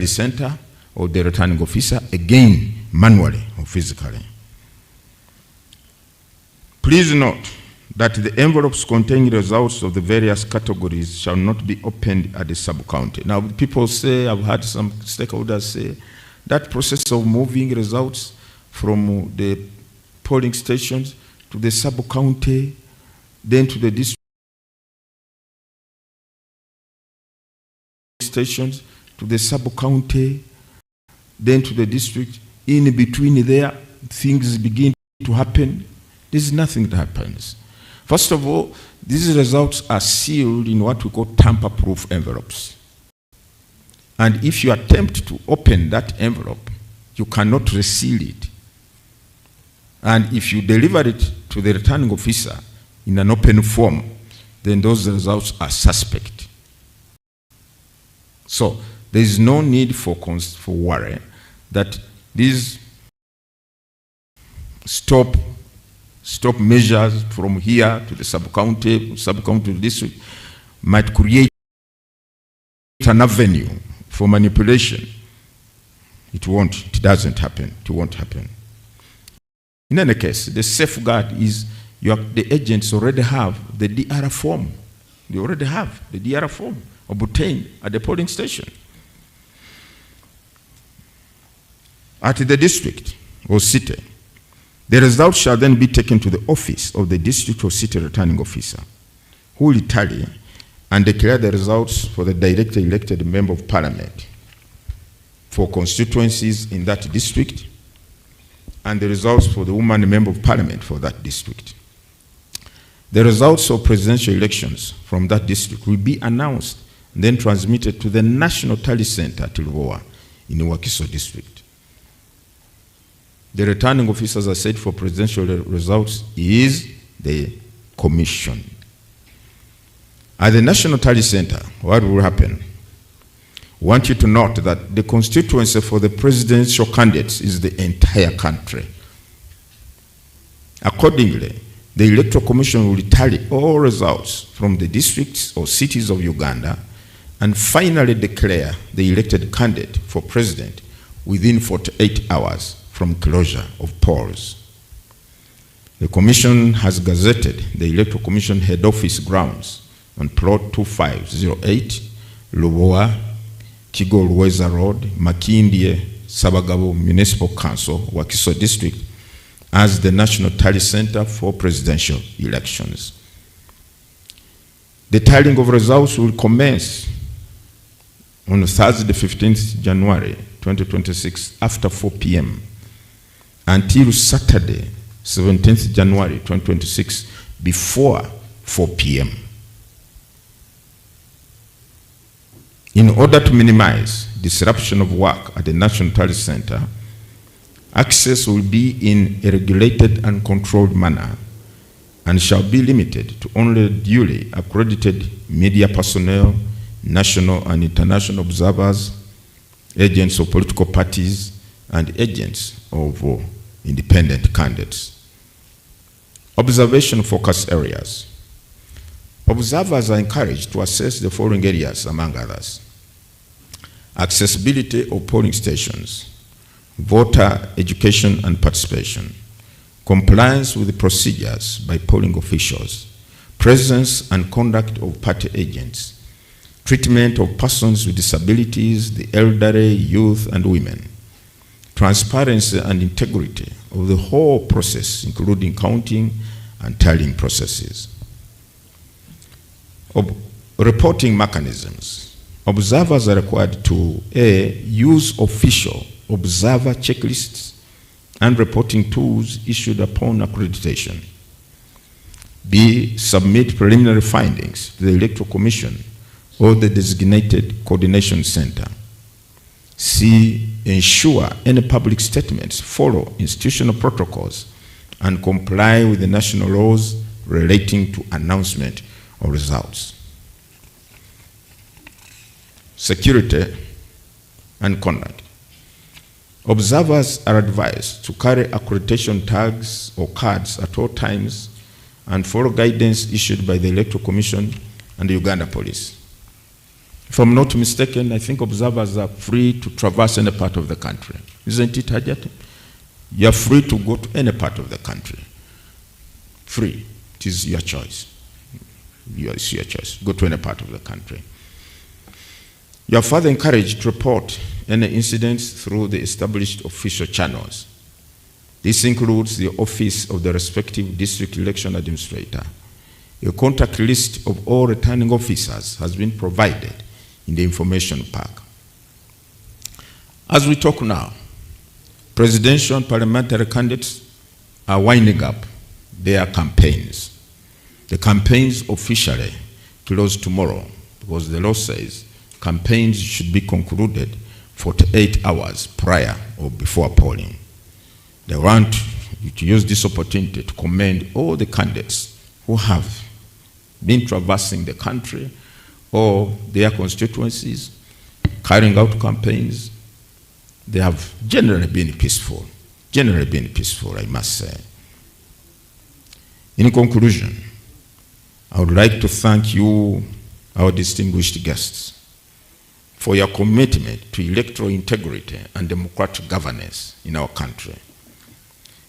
center or the returning officer, again manually or physically. Please note that the envelopes containing results of the various categories shall not be opened at the sub-county. Now, people say, I've had some stakeholders say, that process of moving results from the polling stations to the sub-county, then to the district stations, to the sub-county, then to the district, in between there, things begin to happen. There's nothing that happens. First of all, these results are sealed in what we call tamper-proof envelopes. And if you attempt to open that envelope, you cannot reseal it. And if you deliver it to the returning officer in an open form, then those results are suspect. So there is no need for worry that these stop measures from here to the sub-county to the district might create an avenue for manipulation. It doesn't happen. It won't happen. In any case, the safeguard is the agents already have the DR form. They already have the DR form obtained at the polling station. At the district or city, the results shall then be taken to the office of the district or city returning officer, who will tally and declare the results for the directly elected member of parliament for constituencies in that district, and the results for the woman member of parliament for that district. The results of presidential elections from that district will be announced and then transmitted to the National Tally Center at Lubowa in the Wakiso district. The returning officer, as I said, for presidential results is the commission. At the National Tally Center, what will happen? I want you to note that the constituency for the presidential candidates is the entire country. Accordingly, the Electoral Commission will tally all results from the districts or cities of Uganda and finally declare the elected candidate for president within 48 hours from closure of polls. The Commission has gazetted the Electoral Commission head office grounds on plot 2508, Lubowa, Kigo Luweza Road, Makindye, Sabagabo Municipal Council, Wakiso District, as the National Tally Center for presidential elections. The tallying of results will commence on Thursday, 15th January 2026 after 4 p.m. until Saturday, 17th January 2026 before 4 p.m. In order to minimize disruption of work at the National Tally Center, access will be in a regulated and controlled manner and shall be limited to only duly accredited media personnel, national and international observers, agents of political parties, and agents of independent candidates. Observation focus areas. Observers are encouraged to assess the following areas, among others: accessibility of polling stations, voter education and participation, compliance with the procedures by polling officials, presence and conduct of party agents, treatment of persons with disabilities, the elderly, youth, and women, transparency and integrity of the whole process, including counting and tallying processes. Reporting mechanisms. Observers are required to A, use official observer checklists and reporting tools issued upon accreditation. B, submit preliminary findings to the Electoral Commission or the designated coordination center. C, ensure any public statements follow institutional protocols and comply with the national laws relating to announcement of results. Security and conduct. Observers are advised to carry accreditation tags or cards at all times and follow guidance issued by the Electoral Commission and the Uganda Police. If I'm not mistaken, I think observers are free to traverse any part of the country. Isn't it, Hajat? You're free to go to any part of the country. Free. It is your choice. It's your choice. Go to any part of the country. You are further encouraged to report any incidents through the established official channels. This includes the office of the respective district election administrator. A contact list of all returning officers has been provided in the information pack. As we talk now, presidential and parliamentary candidates are winding up their campaigns. The campaigns officially close tomorrow because the law says campaigns should be concluded 48 hours prior or before polling. They want to use this opportunity to commend all the candidates who have been traversing the country or their constituencies, carrying out campaigns. They have generally been peaceful, I must say. In conclusion, I would like to thank you, our distinguished guests, for your commitment to electoral integrity and democratic governance in our country.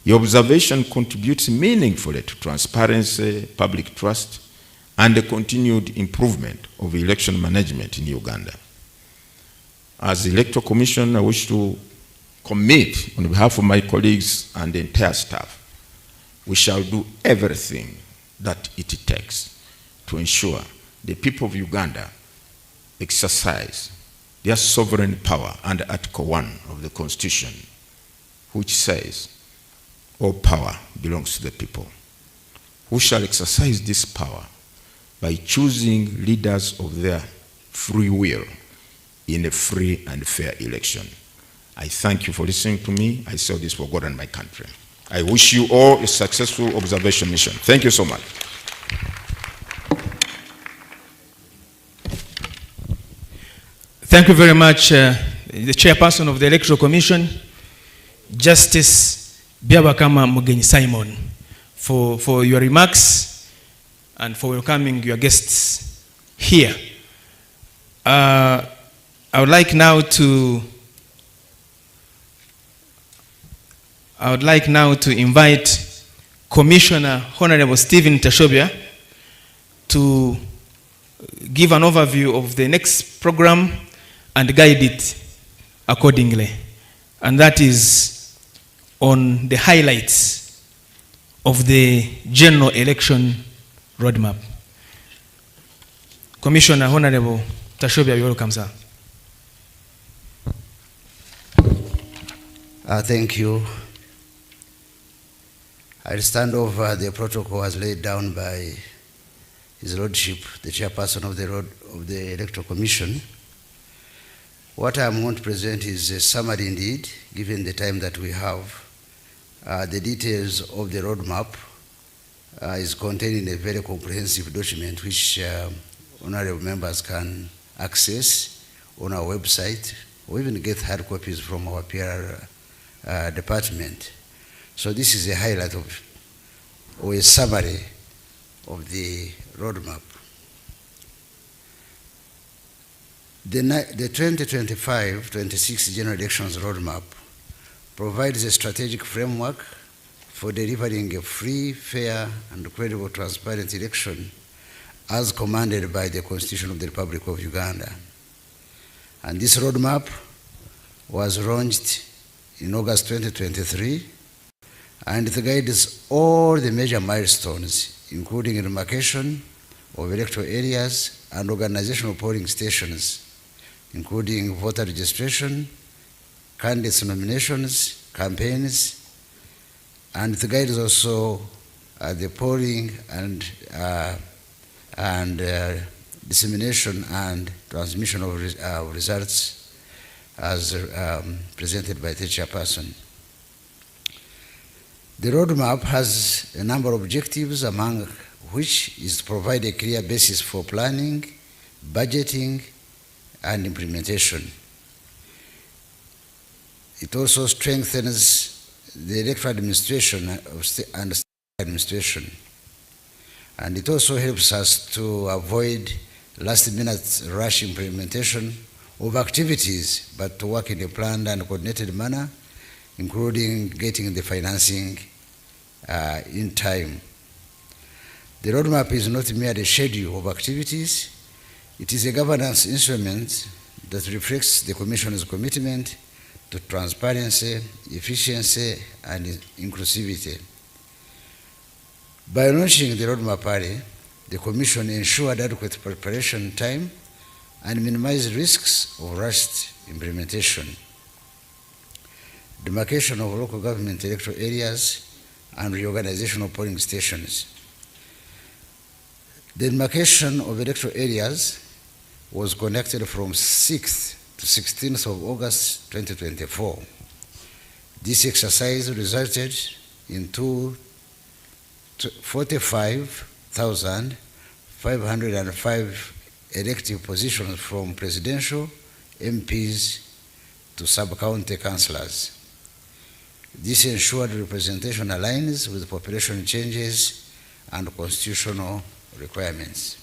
Your observation contributes meaningfully to transparency, public trust, and the continued improvement of election management in Uganda. As the Electoral Commission, I wish to commit on behalf of my colleagues and the entire staff, we shall do everything that it takes to ensure the people of Uganda exercise their sovereign power under Article 1 of the Constitution, which says, all power belongs to the people, who shall exercise this power by choosing leaders of their free will in a free and fair election. I thank you for listening to me. I say this for God and my country. I wish you all a successful observation mission. Thank you so much. Thank you very much, the Chairperson of the Electoral Commission, Justice Byabakama Mugenyi Simon, for your remarks and for welcoming your guests here. I would like now to invite Commissioner Honorable Stephen Tashobya to give an overview of the next program and guide it accordingly. And that is on the highlights of the general election roadmap. Commissioner Honorable Tashobya, you're welcome, sir. Thank you. I'll stand over the protocol as laid down by His Lordship, the Chairperson of the Electoral Commission. What I'm going to present is a summary indeed, given the time that we have. The details of the roadmap is contained in a very comprehensive document which honorable members can access on our website or even get hard copies from our PR department. So this is a highlight of, or a summary of the roadmap. The 2025-26 general elections roadmap provides a strategic framework for delivering a free, fair, and credible, transparent election as commanded by the Constitution of the Republic of Uganda. And this roadmap was launched in August 2023, and it guides all the major milestones, including demarcation of electoral areas and organizational polling stations, including voter registration, candidates nominations, campaigns, and it guides also the polling and dissemination and transmission of results as presented by the Chairperson. The roadmap has a number of objectives, among which is to provide a clear basis for planning, budgeting, and implementation. It also strengthens the electoral administration and state administration. And it also helps us to avoid last-minute rush implementation of activities, but to work in a planned and coordinated manner, including getting the financing in time. The roadmap is not merely a schedule of activities, it is a governance instrument that reflects the Commission's commitment to transparency, efficiency, and inclusivity. By launching the roadmap early, the Commission ensured adequate preparation time and minimized risks of rushed implementation. Demarcation of local government electoral areas and reorganization of polling stations. The demarcation of electoral areas was conducted from 6th to 16th of August 2024. This exercise resulted in 45,505 elective positions from presidential, MPs to sub-county councillors. This ensured representation aligns with population changes and constitutional requirements.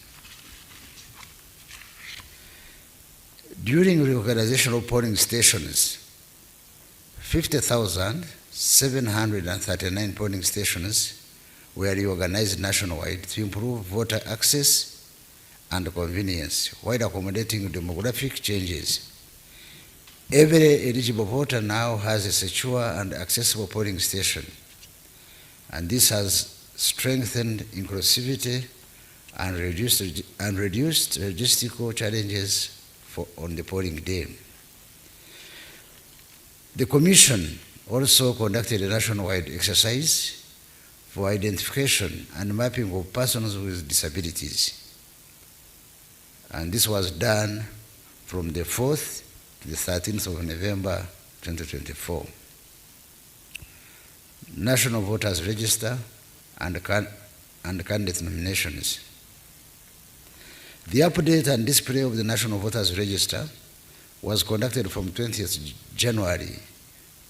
During reorganization of polling stations, 50,739 polling stations were reorganized nationwide to improve voter access and convenience while accommodating demographic changes. Every eligible voter now has a secure and accessible polling station, and this has strengthened inclusivity and reduced logistical challenges on the polling day. The Commission also conducted a nationwide exercise for identification and mapping of persons with disabilities, and this was done from the 4th to the 13th of November 2024. National Voters Register and candidate nominations. The update and display of the National Voters Register was conducted from 20th January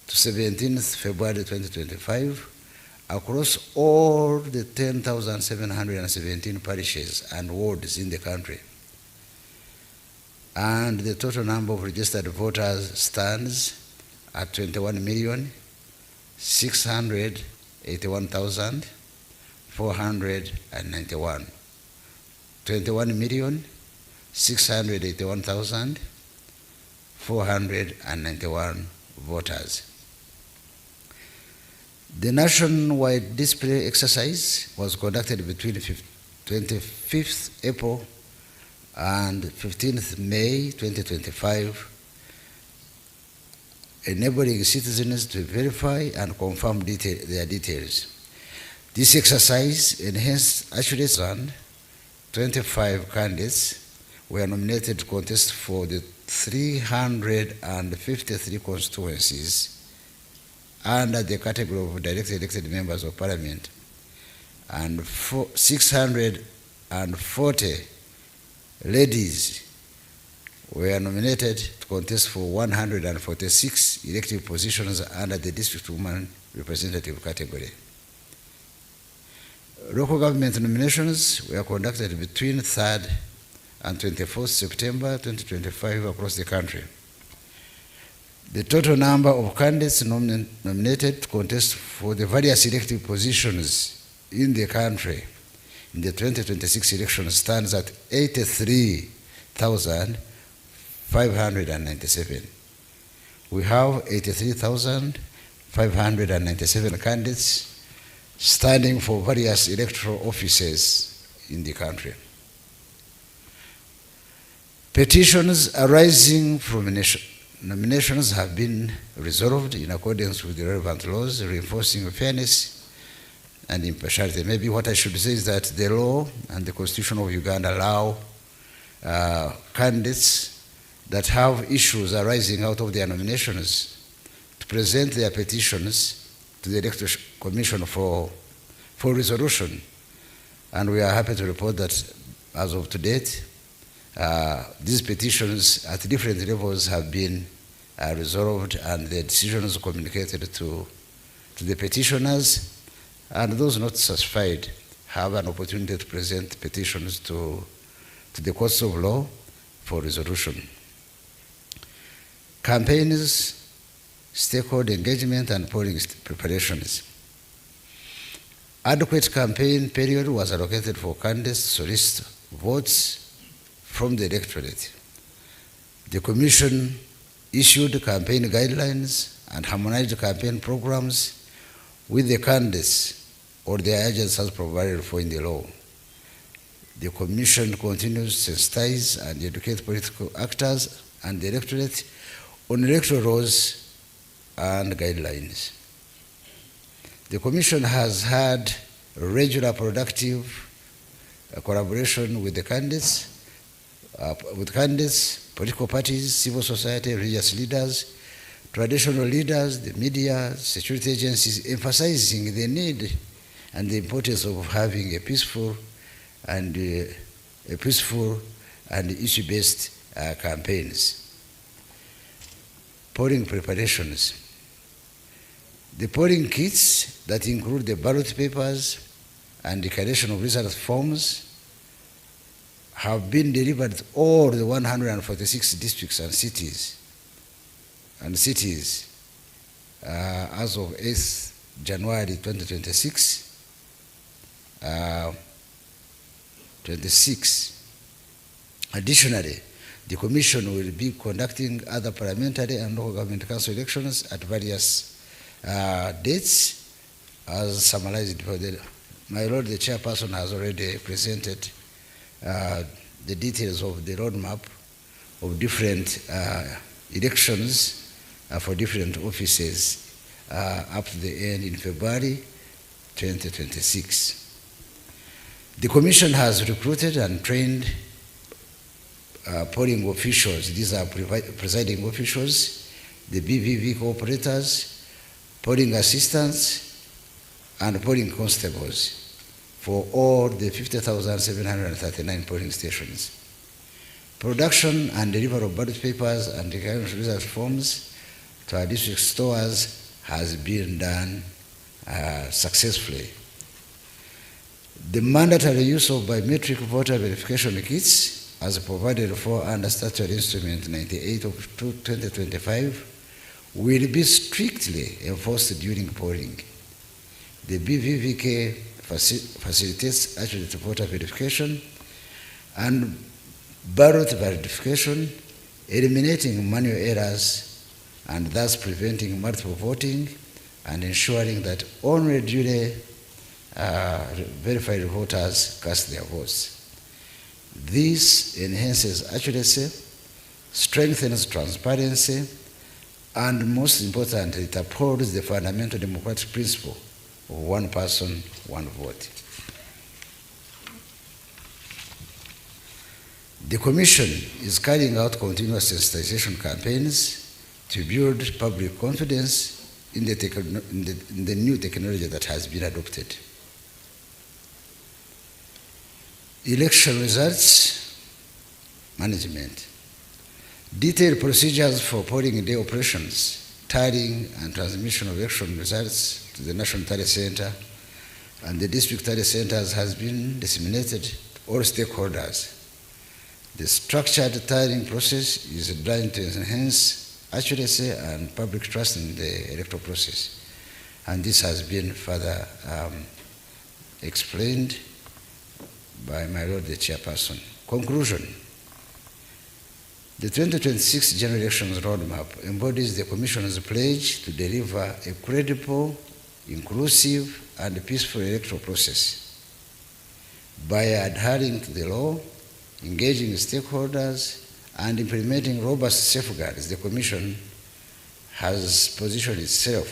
to 17th February 2025 across all the 10,717 parishes and wards in the country. And the total number of registered voters stands at 21,681,491. 21,681,491 voters. The nationwide display exercise was conducted between 25th April and 15th May 2025, enabling citizens to verify and confirm their details. This exercise enhanced accuracy, and 25 candidates were nominated to contest for the 353 constituencies under the category of directly elected members of parliament, and 640 ladies were nominated to contest for 146 elective positions under the district woman representative category. Local government nominations were conducted between 3rd and 24th September 2025 across the country. The total number of candidates nominated to contest for the various elective positions in the country in the 2026 election stands at 83,597. We have 83,597 candidates standing for various electoral offices in the country. Petitions arising from nominations have been resolved in accordance with the relevant laws, reinforcing fairness and impartiality. Maybe what I should say is that the law and the Constitution of Uganda allow candidates that have issues arising out of their nominations to present their petitions to the Electoral Commission for resolution. And we are happy to report that as of to date, these petitions at different levels have been resolved, and the decisions communicated to the petitioners, and those not satisfied have an opportunity to present petitions to to the courts of law for resolution. Campaigns, stakeholder engagement, and polling preparations. Adequate campaign period was allocated for candidates to solicit votes from the electorate. The Commission issued campaign guidelines and harmonized campaign programs with the candidates or their agents as provided for in the law. The Commission continues to sensitize and educate political actors and the electorate on electoral laws and guidelines. The Commission has had regular productive collaboration with the candidates, political parties, civil society, religious leaders, traditional leaders, the media, security agencies, emphasizing the need and the importance of having a peaceful and issue-based campaigns. Polling preparations. The polling kits that include the ballot papers and declaration of result forms have been delivered to all the 146 districts and cities as of 8th January 2026. Additionally, the Commission will be conducting other parliamentary and local government council elections at various dates as summarized before. My Lord, the Chairperson has already presented the details of the roadmap of different elections for different offices up to the end in February 2026. The Commission has recruited and trained polling officials. These are presiding officials, the BVV cooperators, polling assistants, and polling constables for all the 50,739 polling stations. Production and delivery of ballot papers and declaration result forms to our district stores has been done successfully. The mandatory use of biometric voter verification kits as provided for under Statutory Instrument 98 of 2025 will be strictly enforced during polling. The BVVK facilitates accurate voter verification and ballot verification, eliminating manual errors and thus preventing multiple voting and ensuring that only duly verified voters cast their votes. This enhances accuracy, strengthens transparency, and most importantly, it upholds the fundamental democratic principle of one person, one vote. The Commission is carrying out continuous sensitization campaigns to build public confidence in the new technology that has been adopted. Election results management. Detailed procedures for polling day operations, tallying and transmission of election results to the National Tally Center and the district tally centers has been disseminated to all stakeholders. The structured tallying process is designed to enhance accuracy and public trust in the electoral process. And this has been further explained by my Lord the Chairperson. Conclusion. The 2026 General Elections Roadmap embodies the Commission's pledge to deliver a credible, inclusive, and peaceful electoral process. By adhering to the law, engaging stakeholders, and implementing robust safeguards, the Commission has positioned itself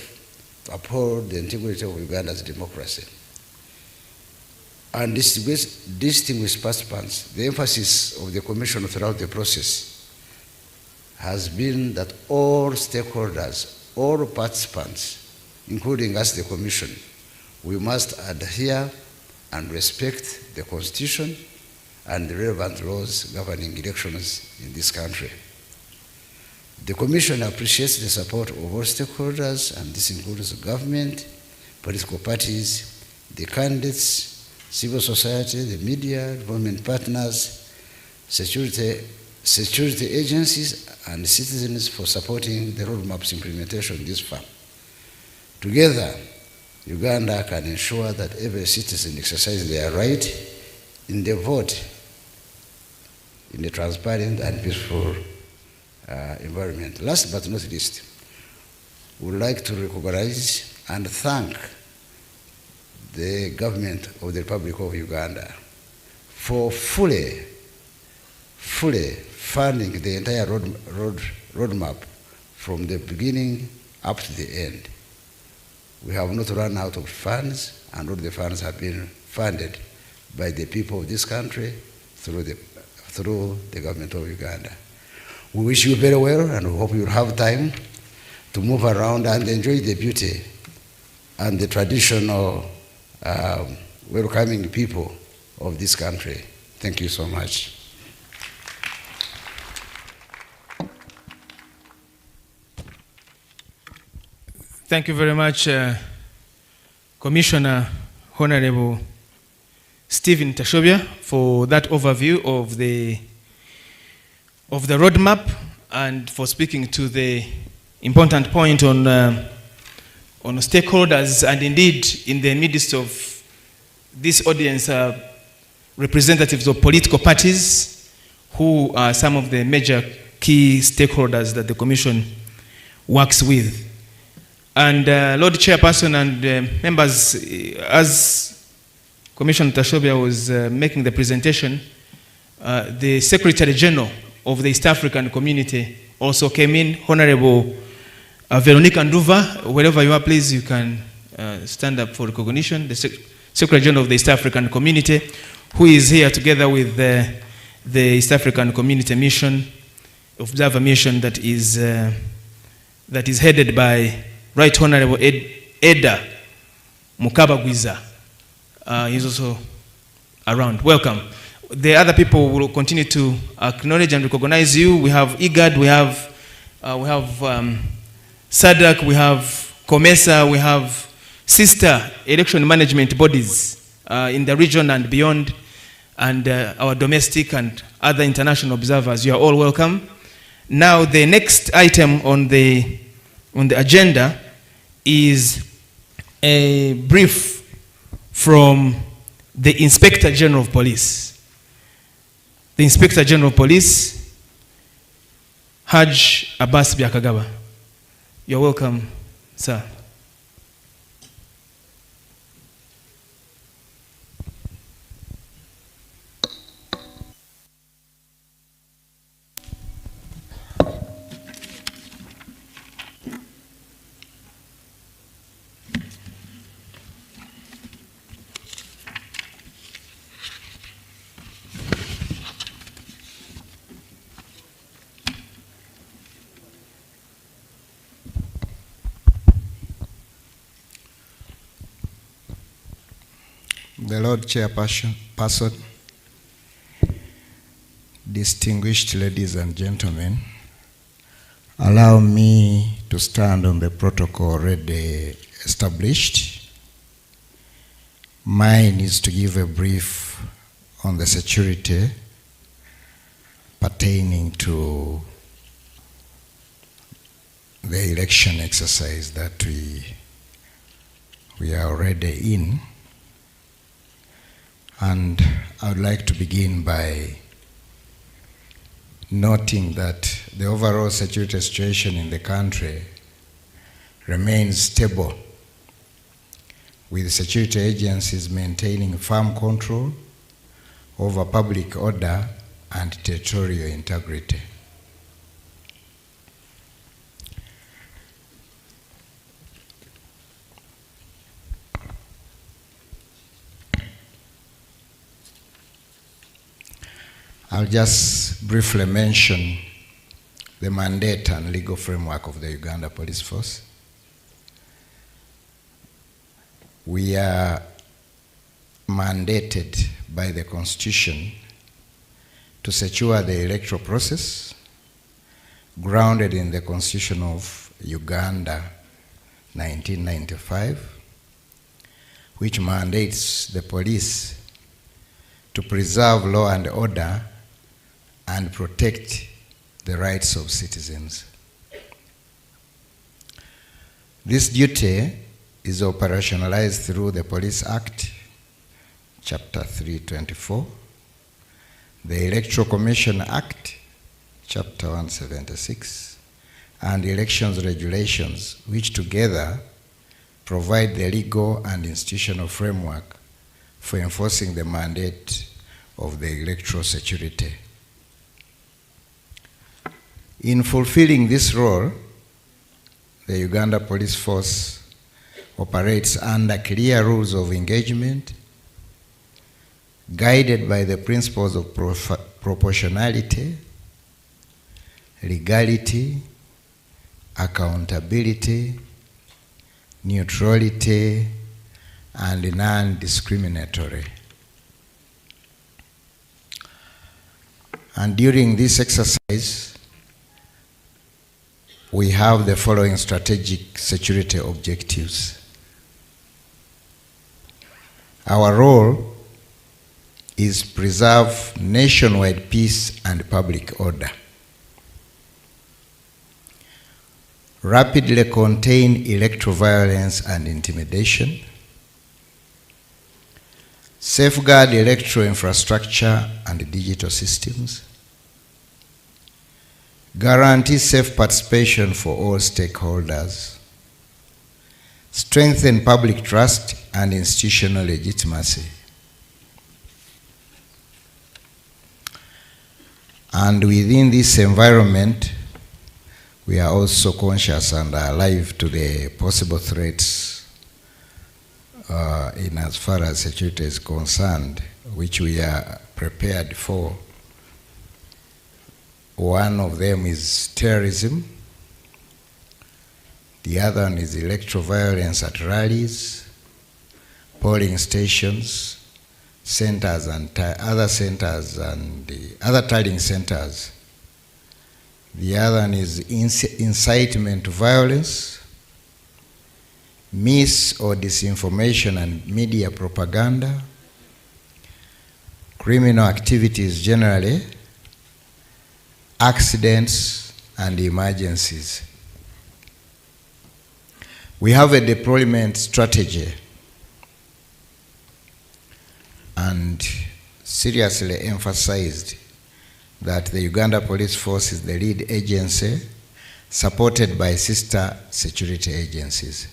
to uphold the integrity of Uganda's democracy. And distinguished participants, the emphasis of the Commission throughout the process has been that all stakeholders, all participants, including us, the Commission, we must adhere and respect the Constitution and the relevant laws governing elections in this country. The Commission appreciates the support of all stakeholders, and this includes the government, political parties, the candidates, civil society, the media, government partners, security agencies and citizens for supporting the roadmap's implementation this far. Together, Uganda can ensure that every citizen exercises their right in the vote in a transparent and peaceful environment. Last but not least, we would like to recognize and thank the government of the Republic of Uganda for fully funding the entire roadmap from the beginning up to the end. We have not run out of funds, and all the funds have been funded by the people of this country through the government of Uganda. We wish you very well, and we hope you'll have time to move around and enjoy the beauty and the traditional welcoming people of this country. Thank you so much. Thank you very much, Commissioner Honorable Stephen Tashobya, for that overview of the roadmap and for speaking to the important point on stakeholders, and indeed in the midst of this audience are representatives of political parties who are some of the major key stakeholders that the Commission works with. And Lord Chairperson and members, as Commissioner Tashobya was making the presentation, the Secretary General of the East African Community also came in, Honorable Veronica Nduva. Wherever you are, please, you can stand up for recognition. The Secretary General of the East African Community, who is here together with the East African Community Mission, Observer Mission, that is headed by Right Honorable Eda Mukabagwiza. He's also around. Welcome. The other people will continue to acknowledge and recognize you. We have IGAD, we have SADC, we have COMESA, we have sister election management bodies in the region and beyond, and our domestic and other international observers. You are all welcome. Now, the next item on the agenda is a brief from the Inspector General of Police. The Inspector General of Police, Haj Abbas Byakagaba. You're welcome, sir. The Lord Chairperson, distinguished ladies and gentlemen, allow me to stand on the protocol already established. Mine is to give a brief on the security pertaining to the election exercise that we are already in. And I would like to begin by noting that the overall security situation in the country remains stable, with security agencies maintaining firm control over public order and territorial integrity. I'll just briefly mention the mandate and legal framework of the Uganda Police Force. We are mandated by the Constitution to secure the electoral process, grounded in the Constitution of Uganda 1995, which mandates the police to preserve law and order and protect the rights of citizens. This duty is operationalized through the Police Act, Chapter 324, the Electoral Commission Act, Chapter 176, and Elections Regulations, which together provide the legal and institutional framework for enforcing the mandate of the electoral security. In fulfilling this role, the Uganda Police Force operates under clear rules of engagement, guided by the principles of proportionality, legality, accountability, neutrality, and non-discriminatory. And during this exercise, we have the following strategic security objectives. Our role is preserve nationwide peace and public order, rapidly contain electoral violence and intimidation, safeguard electoral infrastructure and digital systems, guarantee safe participation for all stakeholders, strengthen public trust and institutional legitimacy. And within this environment, we are also conscious and alive to the possible threats in as far as security is concerned, which we are prepared for. One of them is terrorism. The other one is electoral violence at rallies, polling stations, centers and other centers and the other tallying centers. The other one is incitement to violence, mis or disinformation and media propaganda, criminal activities generally, accidents and emergencies. We have a deployment strategy and seriously emphasized that the Uganda Police Force is the lead agency, supported by sister security agencies.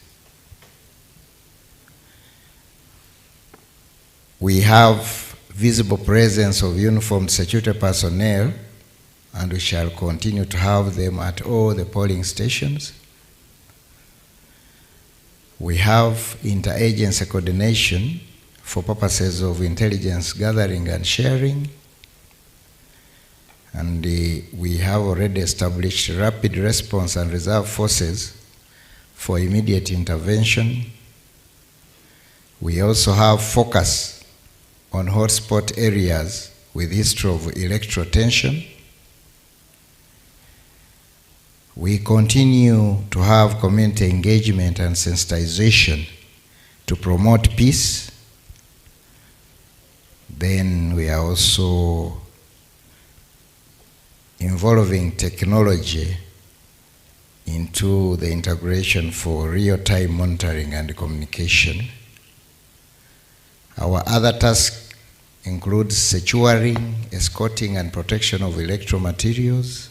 We have visible presence of uniformed security personnel, and we shall continue to have them at all the polling stations. We have interagency coordination for purposes of intelligence gathering and sharing. And we have already established rapid response and reserve forces for immediate intervention. We also have focus on hotspot areas with history of electoral tension. We continue to have community engagement and sensitization to promote peace. Then we are also involving technology into the integration for real-time monitoring and communication. Our other tasks include securing, escorting, and protection of electoral materials.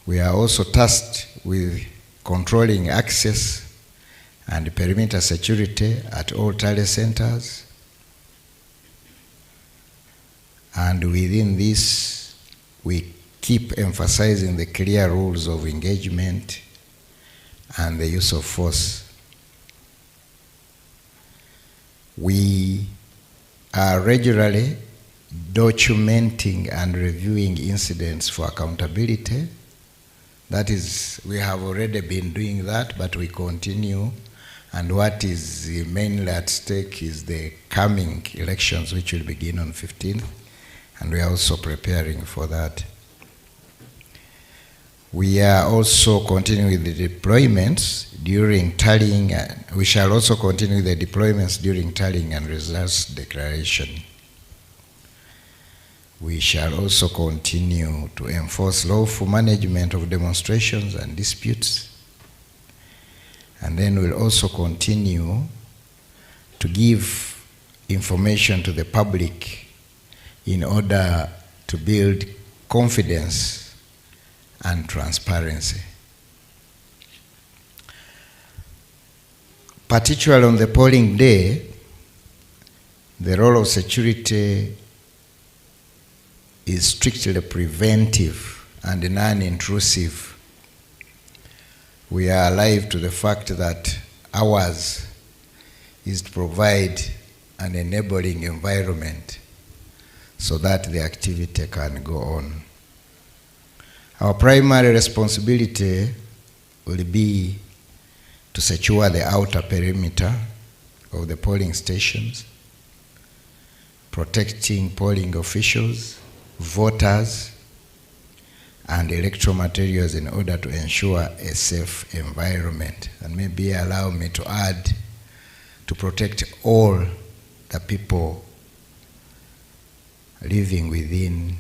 We are also tasked with controlling access and perimeter security at all tally centers. And within this, we keep emphasizing the clear rules of engagement and the use of force. We are regularly documenting and reviewing incidents for accountability. That is, we have already been doing that, but we continue. And what is mainly at stake is the coming elections, which will begin on 15th. And we are also preparing for that. We are also continuing with the deployments during tallying. We shall also continue the deployments during tallying and results declaration. We shall also continue to enforce lawful management of demonstrations and disputes. And then we'll also continue to give information to the public in order to build confidence and transparency. Particularly on the polling day, the role of security is strictly preventive and non-intrusive. We are alive to the fact that ours is to provide an enabling environment so that the activity can go on. Our primary responsibility will be to secure the outer perimeter of the polling stations, protecting polling officials, voters, and electoral materials in order to ensure a safe environment. And maybe allow me to add, to protect all the people living within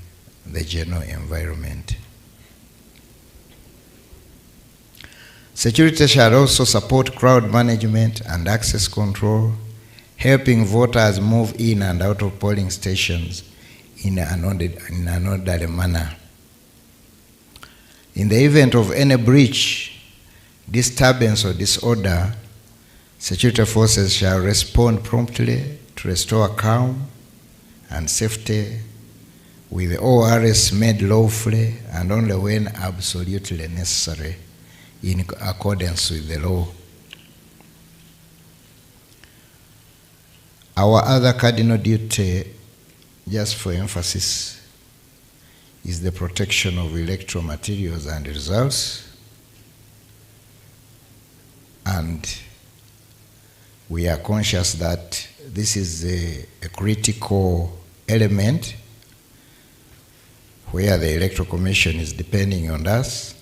the general environment. Security shall also support crowd management and access control, helping voters move in and out of polling stations in an orderly manner. In the event of any breach, disturbance, or disorder, security forces shall respond promptly to restore calm and safety, with all arrests made lawfully and only when absolutely necessary in accordance with the law. Our other cardinal duty, just for emphasis, is the protection of electoral materials and results. And we are conscious that this is a critical element where the Electoral Commission is depending on us.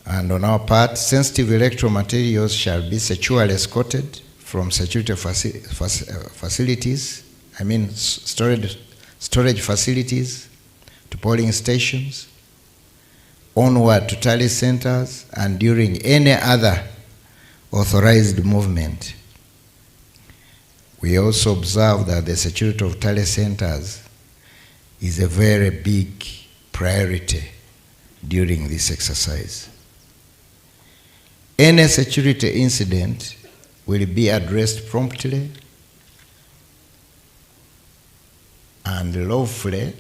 And on our part, sensitive electoral materials shall be securely escorted from security facilities, storage facilities, to polling stations, onward to tally centers, and during any other authorized movement. We also observe that the security of tally centers is a very big priority during this exercise. Any security incident will be addressed promptly and lawfully,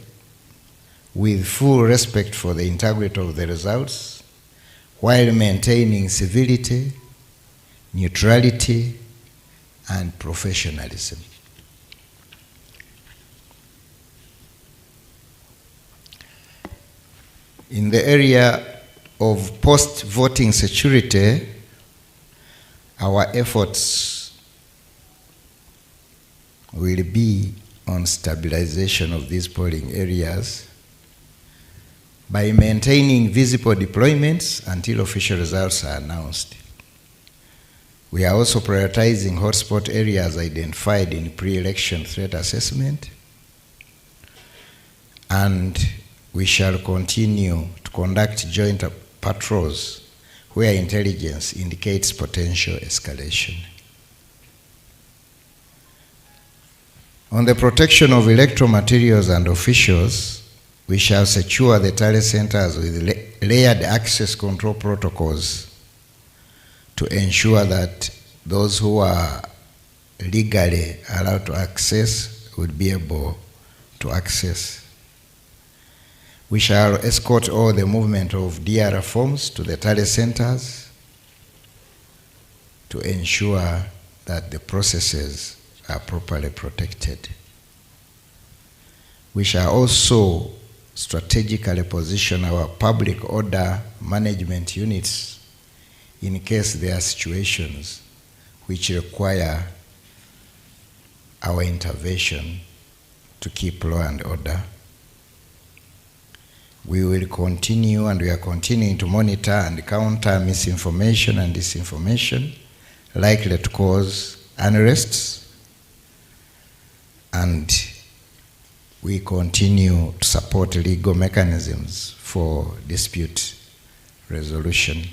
with full respect for the integrity of the results, while maintaining civility, neutrality, and professionalism. In the area of post-voting security, our efforts will be on stabilization of these polling areas by maintaining visible deployments until official results are announced. We are also prioritizing hotspot areas identified in pre-election threat assessment, and we shall continue to conduct joint patrols where intelligence indicates potential escalation. On the protection of electoral materials and officials, we shall secure the tally centers with layered access control protocols to ensure that those who are legally allowed to access will be able to access. We shall escort all the movement of DR forms to the tally centers to ensure that the processes are properly protected. We shall also strategically position our public order management units in case there are situations which require our intervention to keep law and order. We will continue, and we are continuing to monitor and counter misinformation and disinformation likely to cause unrests and we continue to support legal mechanisms for dispute resolution.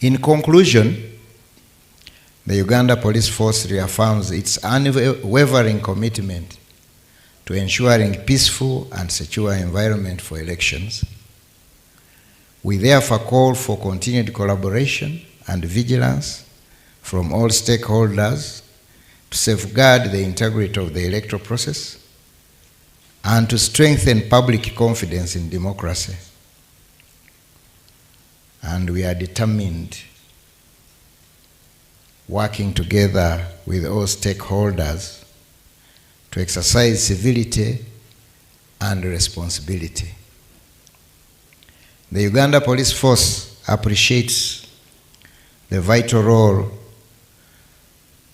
In conclusion, the Uganda Police Force reaffirms its unwavering commitment to ensuring peaceful and secure environment for elections. We therefore call for continued collaboration and vigilance from all stakeholders to safeguard the integrity of the electoral process and to strengthen public confidence in democracy. And we are determined, working together with all stakeholders, to exercise civility and responsibility. The Uganda Police Force appreciates the vital role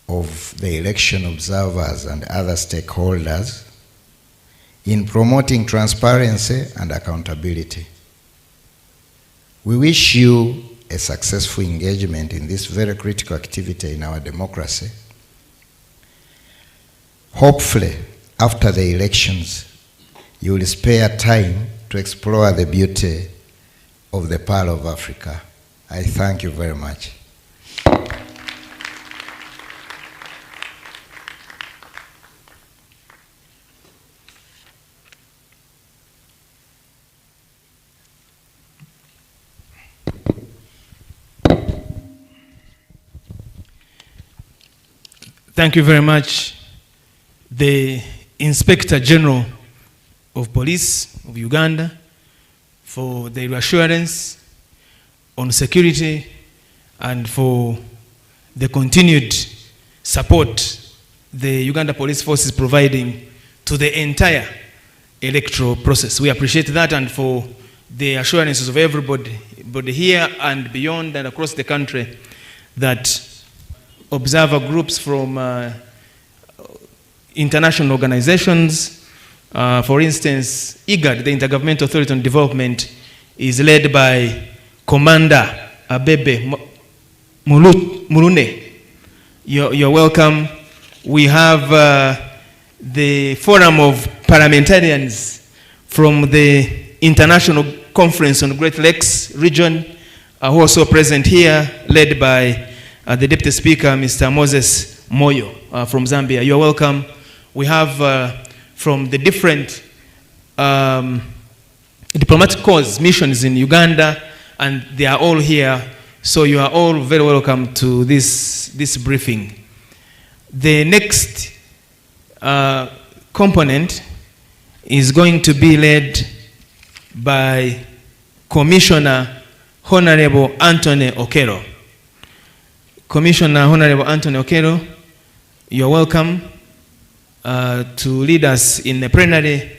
of the election observers and other stakeholders in promoting transparency and accountability. We wish you a successful engagement in this very critical activity in our democracy. Hopefully, after the elections, you will spare time to explore the beauty of the Pearl of Africa. I thank you very much. Thank you very much, the Inspector General of Police of Uganda, for the reassurance on security and for the continued support the Uganda Police Force is providing to the entire electoral process. We appreciate that, and for the assurances of everybody here and beyond and across the country that observer groups from international organizations, for instance, IGAD, the Intergovernmental Authority on Development, is led by Commander Abebe Mulune. You're welcome. We have the Forum of Parliamentarians from the International Conference on Great Lakes region, who are also present here, led by the Deputy Speaker, Mr. Moses Moyo from Zambia. You're welcome. We have from the different diplomatic corps missions in Uganda, and they are all here. So you are all very welcome to this briefing. The next component is going to be led by Commissioner Honorable Anthony Okello. Commissioner Honorable Anthony Okello, you're welcome to lead us in a plenary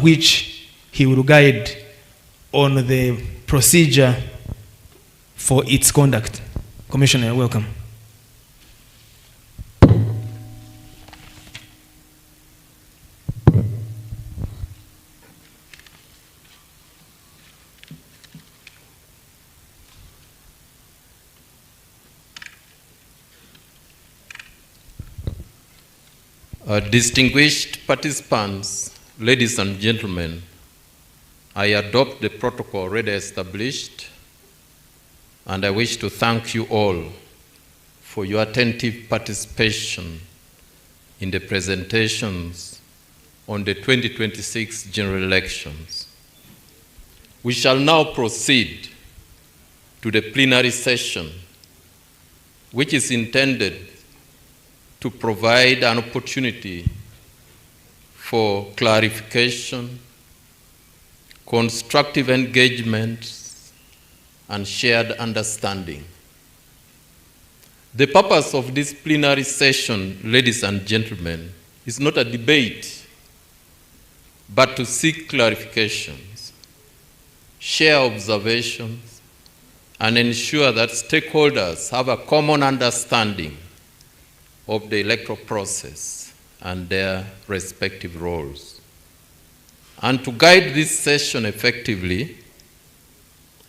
which he will guide on the procedure for its conduct. Commissioner, welcome. Distinguished participants, ladies and gentlemen, I adopt the protocol already established, and I wish to thank you all for your attentive participation in the presentations on the 2026 general elections. We shall now proceed to the plenary session, which is intended to provide an opportunity for clarification, constructive engagement, and shared understanding. The purpose of this plenary session, ladies and gentlemen, is not a debate, but to seek clarifications, share observations, and ensure that stakeholders have a common understanding of the electoral process and their respective roles. And to guide this session effectively,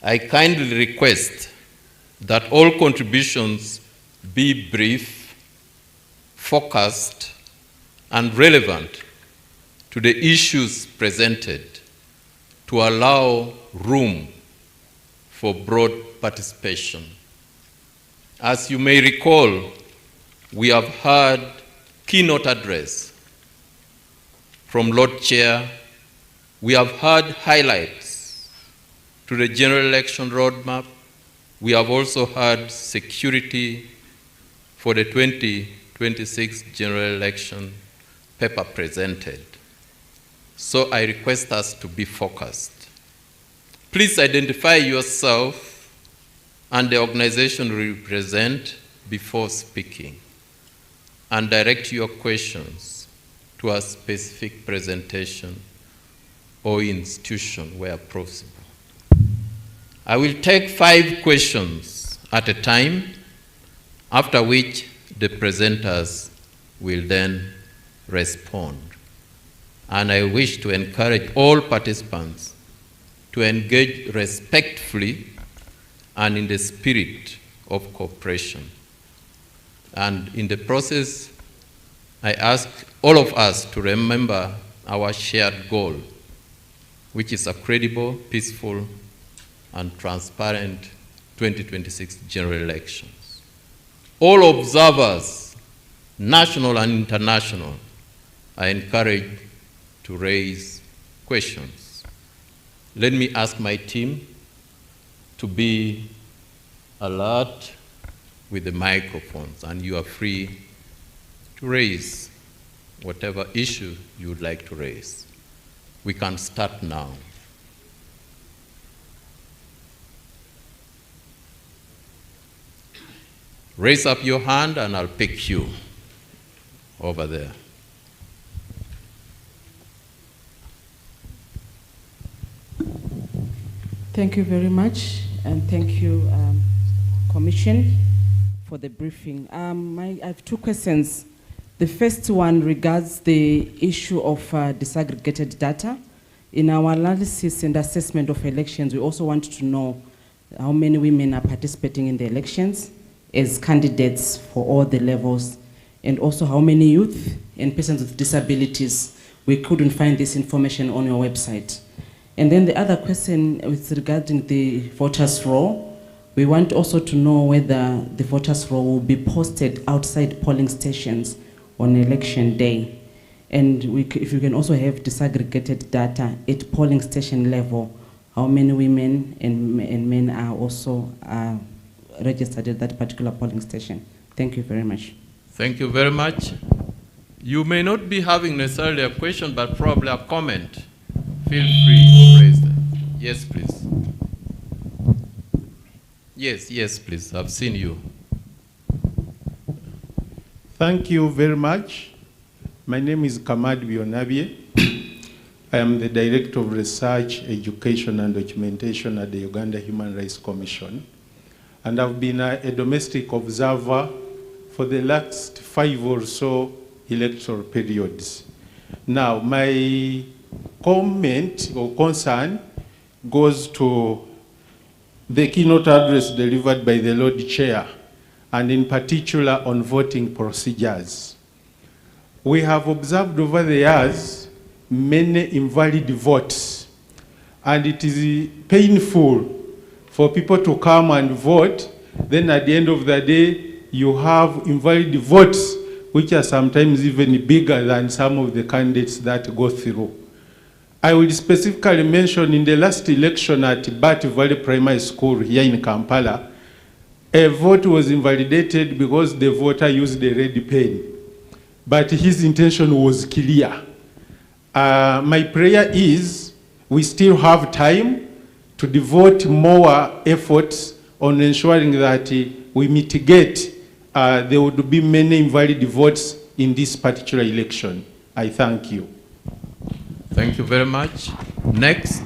I kindly request that all contributions be brief, focused, and relevant to the issues presented to allow room for broad participation. As you may recall, we have heard keynote address from Lord Chair. We have heard highlights to the general election roadmap. We have also heard security for the 2026 general election paper presented. So I request us to be focused. Please identify yourself and the organization you represent before speaking, and direct your questions to a specific presentation or institution where possible. I will take 5 questions at a time, after which the presenters will then respond. And I wish to encourage all participants to engage respectfully and in the spirit of cooperation. And in the process, I ask all of us to remember our shared goal, which is a credible, peaceful, and transparent 2026 general elections. All observers, national and international, are encouraged to raise questions. Let me ask my team to be alert with the microphones, and you are free to raise whatever issue you would like to raise. We can start now. Raise up your hand and I'll pick you over there. Thank you very much, and thank you, Commission, for the briefing. I have 2 questions. The first one regards the issue of disaggregated data. In our analysis and assessment of elections, we also want to know how many women are participating in the elections as candidates for all the levels, and also how many youth and persons with disabilities. We couldn't find this information on your website. And then the other question is regarding the voters' roll. We want also to know whether the voters' roll will be posted outside polling stations on election day. And if you can also have disaggregated data at polling station level, how many women and men are also registered at that particular polling station. Thank you very much. Thank you very much. You may not be having necessarily a question, but probably a comment. Feel free to raise them. Yes, please. Yes, please. I've seen you. Thank you very much. My name is Kamad Bionabie. I am the Director of Research, Education and Documentation at the Uganda Human Rights Commission. And I've been a domestic observer for the last 5 or so electoral periods. Now, my comment or concern goes to the keynote address delivered by the Lord Chair, and in particular on voting procedures. We have observed over the years many invalid votes, and it is painful for people to come and vote, then at the end of the day you have invalid votes which are sometimes even bigger than some of the candidates that go through. I will specifically mention in the last election at Bat Valley Primary School here in Kampala, a vote was invalidated because the voter used a red pen, but his intention was clear. My prayer is we still have time to devote more efforts on ensuring that we mitigate there would be many invalid votes in this particular election. I thank you. Thank you very much. Next.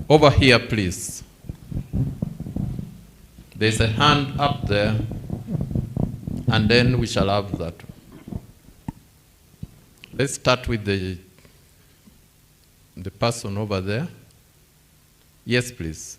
Over here, please. There's a hand up there, and then we shall have that. Let's start with the person over there. Yes, please.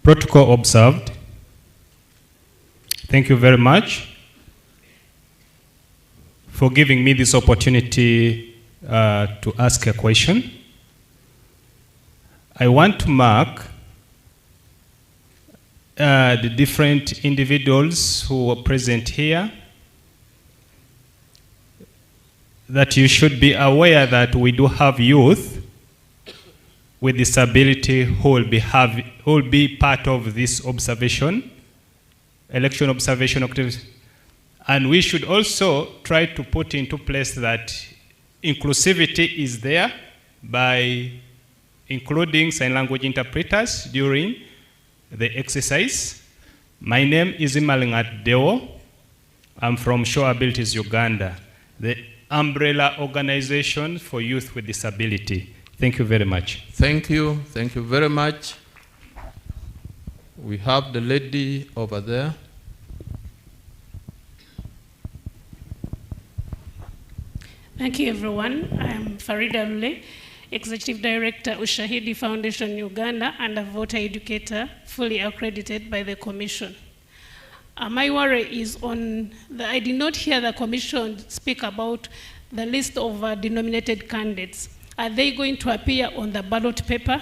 Protocol observed. Thank you very much for giving me this opportunity to ask a question. I want to mark the different individuals who are present here, that you should be aware that we do have youth with disability who will be part of this observation, election observation activities. And we should also try to put into place that inclusivity is there by including sign language interpreters during the exercise. My name is Imalingat Deo. I'm from Show Abilities Uganda, the umbrella organization for youth with disability. Thank you very much. Thank you. Thank you very much. We have the lady over there. Thank you, everyone. I am Farida Lule, Executive Director, Ushahidi Foundation, Uganda, and a voter educator, fully accredited by the Commission. My worry is I did not hear the Commission speak about the list of denominated candidates. Are they going to appear on the ballot paper?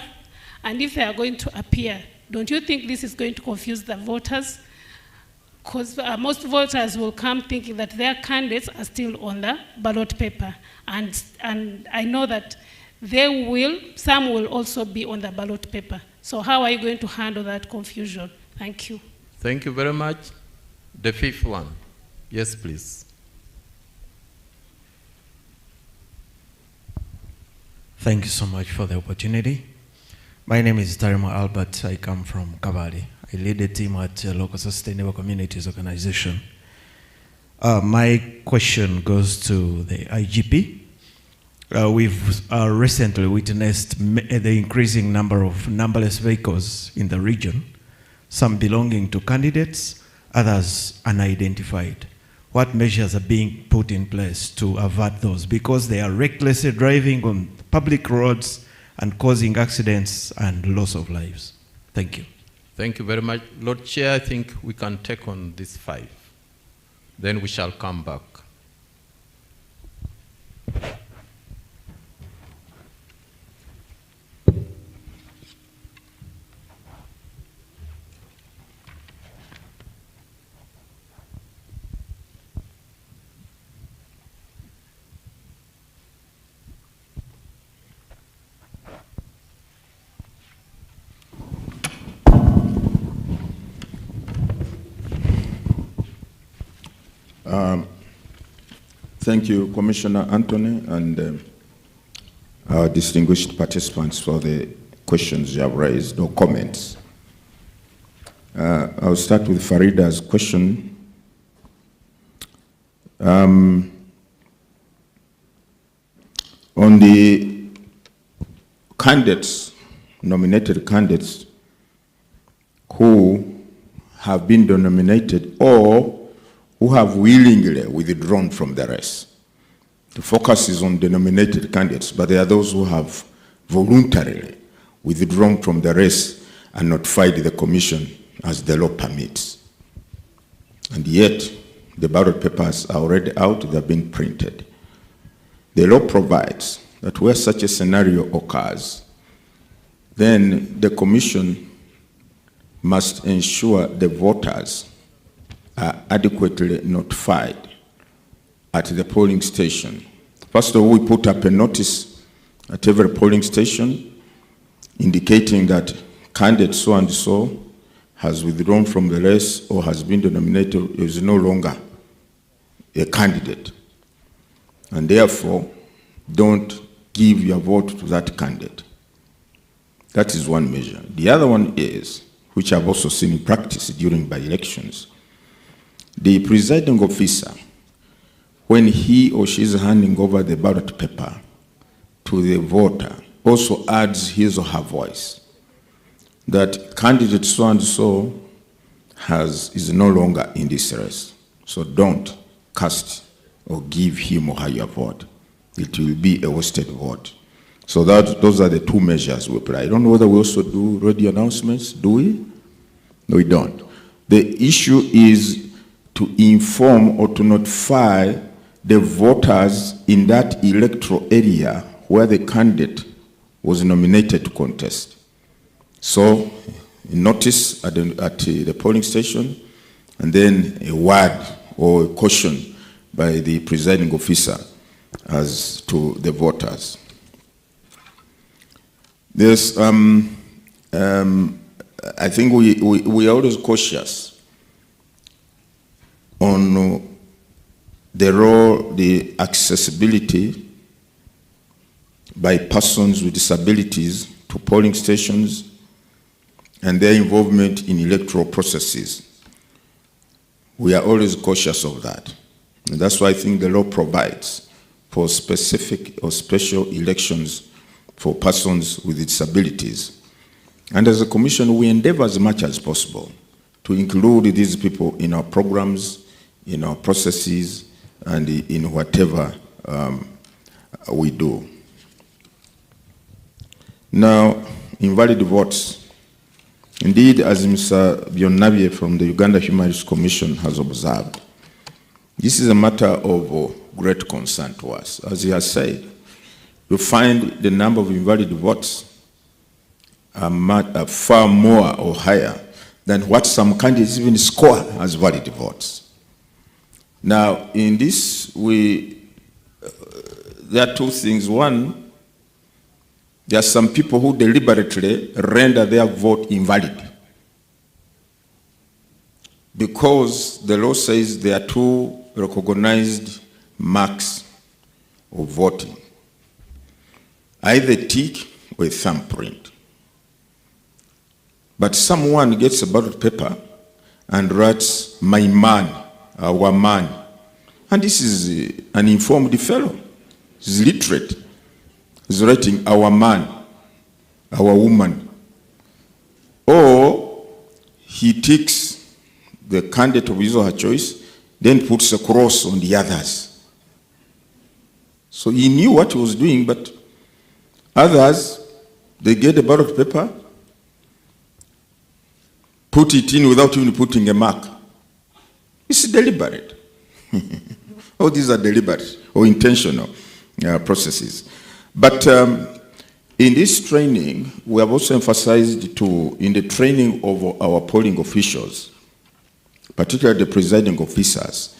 And if they are going to appear, don't you think this is going to confuse the voters? Because most voters will come thinking that their candidates are still on the ballot paper. And I know that some will also be on the ballot paper. So how are you going to handle that confusion? Thank you. Thank you very much. The fifth one. Yes, please. Thank you so much for the opportunity. My name is Tarimo Albert. I come from Kabale. I lead a team at Local Sustainable Communities Organization. My question goes to the IGP. We've recently witnessed the increasing number of numberless vehicles in the region, some belonging to candidates, others unidentified. What measures are being put in place to avert those? Because they are recklessly driving on public roads and causing accidents and loss of lives. Thank you. Thank you very much. Lord Chair, I think we can take on these 5. Then we shall come back. Thank you, Commissioner Anthony, and our distinguished participants for the questions you have raised, or comments. I'll start with Farida's question. On the candidates, nominated candidates who have been denominated or who have willingly withdrawn from the race. The focus is on the nominated candidates, but there are those who have voluntarily withdrawn from the race and notified the Commission as the law permits. And yet, the ballot papers are already out, they've been printed. The law provides that where such a scenario occurs, then the Commission must ensure the voters are adequately notified at the polling station. First of all, we put up a notice at every polling station indicating that candidate so-and-so has withdrawn from the race or has been denominated, is no longer a candidate. And therefore, don't give your vote to that candidate. That is one measure. The other one is, which I've also seen in practice during by-elections, the presiding officer, when he or she is handing over the ballot paper to the voter, also adds his or her voice, that candidate so-and-so is no longer in this race. So don't cast or give him or her your vote. It will be a wasted vote. So those are the 2 measures we apply. I don't know whether we also do radio announcements. Do we? No, we don't. The issue is to inform or to notify the voters in that electoral area where the candidate was nominated to contest. So, a notice at the polling station, and then a word or a caution by the presiding officer as to the voters. There's, I think we are always cautious on the role, the accessibility by persons with disabilities to polling stations and their involvement in electoral processes. We are always cautious of that. And that's why I think the law provides for specific or special elections for persons with disabilities. And as a commission, we endeavor as much as possible to include these people in our programs, in our processes, and in whatever we do. Now, invalid votes. Indeed, as Mr. Byonnabye from the Uganda Human Rights Commission has observed, this is a matter of great concern to us. As he has said, you find the number of invalid votes are far more or higher than what some candidates even score as valid votes. Now, in this, there are two things. One, there are some people who deliberately render their vote invalid because the law says there are two recognized marks of voting, either tick or a thumbprint. But someone gets a ballot paper and writes, "My man," "our man," and this is an informed fellow. He's literate. He's writing "our man," "our woman," or he ticks the candidate of his or her choice, then puts a cross on the others. So he knew what he was doing, but others, they get a ballot paper, put it in without even putting a mark. It's deliberate. All these are deliberate or intentional processes. But in this training, we have also emphasized in the training of our polling officials, particularly the presiding officers,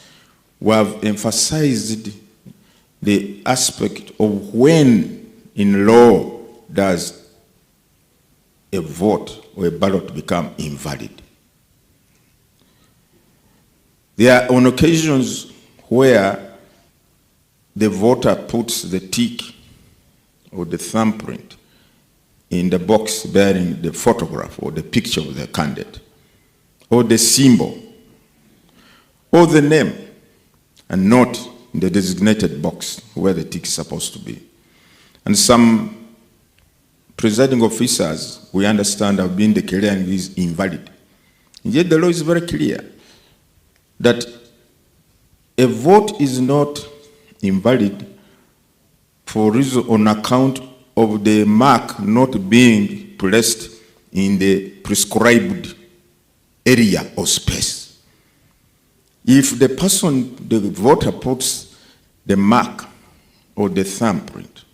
we have emphasized the aspect of when in law does a vote or a ballot become invalid. There are on occasions where the voter puts the tick or the thumbprint in the box bearing the photograph or the picture of the candidate, or the symbol, or the name, and not in the designated box where the tick is supposed to be. And some presiding officers, we understand, have been declaring this invalid. And yet the law is very clear that a vote is not invalid for reason on account of the mark not being placed in the prescribed area or space. If the person, the voter, puts the mark or the thumbprint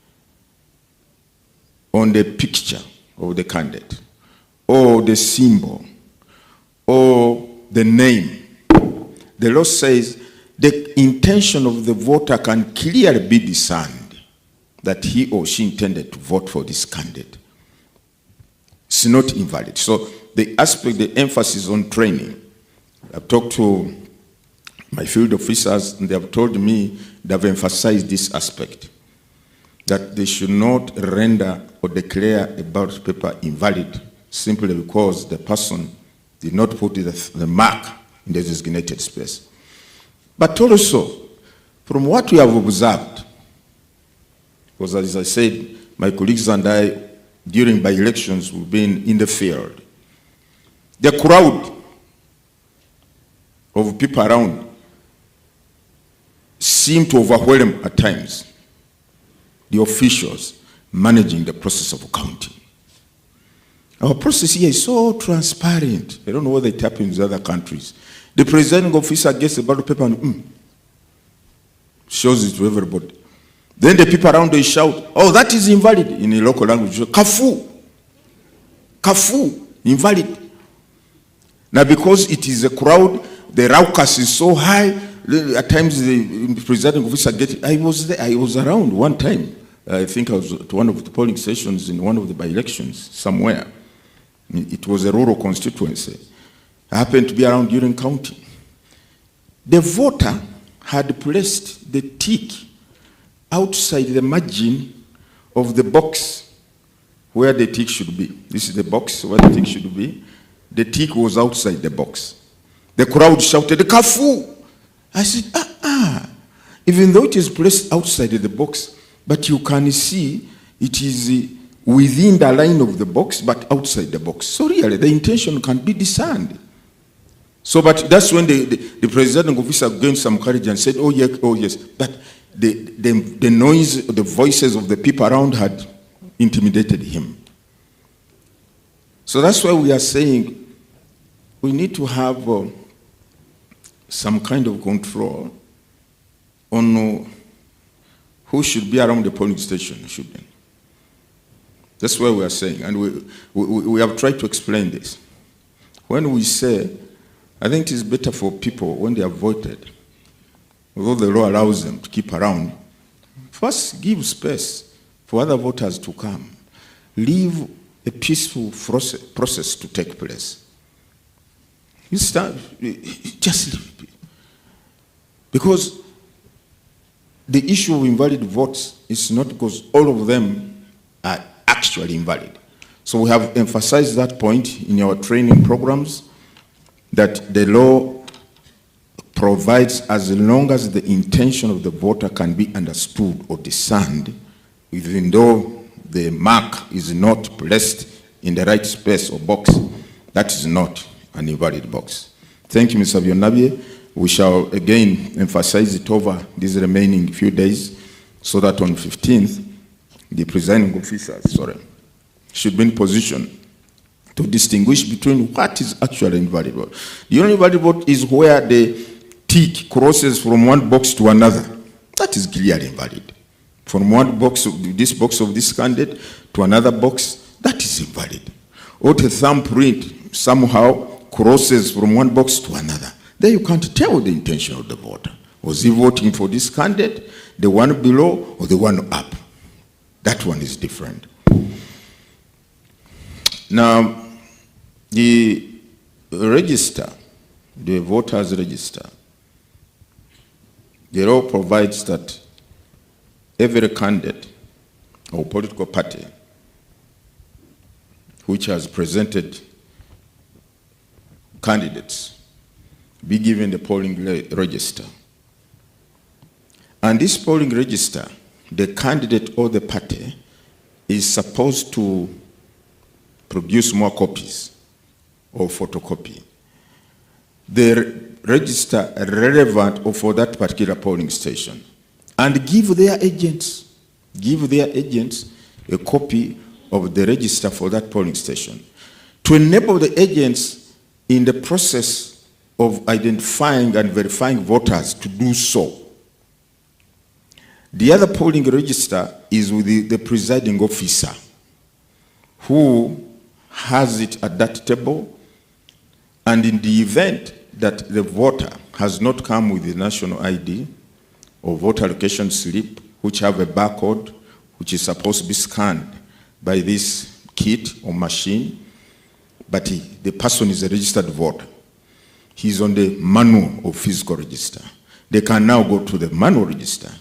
on the picture of the candidate, or the symbol, or the name, the law says the intention of the voter can clearly be discerned that he or she intended to vote for this candidate. It's not invalid. So the aspect, the emphasis on training, I've talked to my field officers and they have told me they have emphasized this aspect, that they should not render or declare a ballot paper invalid simply because the person did not put the mark in the designated space. But also, from what we have observed, because as I said, my colleagues and I, during by-elections, we've been in the field. The crowd of people around seem to overwhelm at times the officials managing the process of counting. Our process here is so transparent. I don't know whether it happens in other countries. The presiding officer gets the ballot paper and shows it to everybody. Then the people around they shout, oh, that is invalid in the local language. Kafu. Kafu. Invalid. Now because it is a crowd, the raucous is so high, at times the presiding officer gets, I was there, I was around one time. I think I was at one of the polling stations in one of the by-elections somewhere. It was a rural constituency. I happened to be around during counting. The voter had placed the tick outside the margin of the box where the tick should be. This is the box where the tick should be. The tick was outside the box. The crowd shouted, Kafu! I said, Even though it is placed outside the box, but you can see it is within the line of the box, but outside the box. So really, the intention can be discerned. So, but that's when the presiding officer gained some courage and said, oh yes. But the noise, the voices of the people around had intimidated him. So that's why we are saying we need to have some kind of control on who should be around the polling station, shouldn't. That's what we are saying, and we have tried to explain this. When we say, I think it is better for people when they have voted, although the law allows them to keep around, first give space for other voters to come. Leave a peaceful process to take place. You start, just leave it. Because the issue of invalid votes is not because all of them are actually invalid. So we have emphasized that point in our training programs, that the law provides as long as the intention of the voter can be understood or discerned, even though the mark is not placed in the right space or box, that is not an invalid box. Thank you, Mr. Bionabye. We shall again emphasize it over these remaining few days so that on 15th, the presiding officers, should be in position to distinguish between what is actually invalid vote. The only invalid vote is where the tick crosses from one box to another. That is clearly invalid. From one box of this candidate to another box, that is invalid. Or the thumbprint somehow crosses from one box to another. Then you can't tell the intention of the voter. Was he voting for this candidate, the one below, or the one up? That one is different. Now, the register, the voters register, the law provides that every candidate or political party which has presented candidates be given the polling register. And this polling register, the candidate or the party is supposed to produce more copies or photocopy. The register relevant or for that particular polling station and give their agents a copy of the register for that polling station to enable the agents in the process of identifying and verifying voters to do so. The other polling register is with the presiding officer who has it at that table, and in the event that the voter has not come with the national ID or voter location slip, which have a barcode which is supposed to be scanned by this kit or machine, but the person is a registered voter. He's on the manual of physical register. They can now go to the manual register,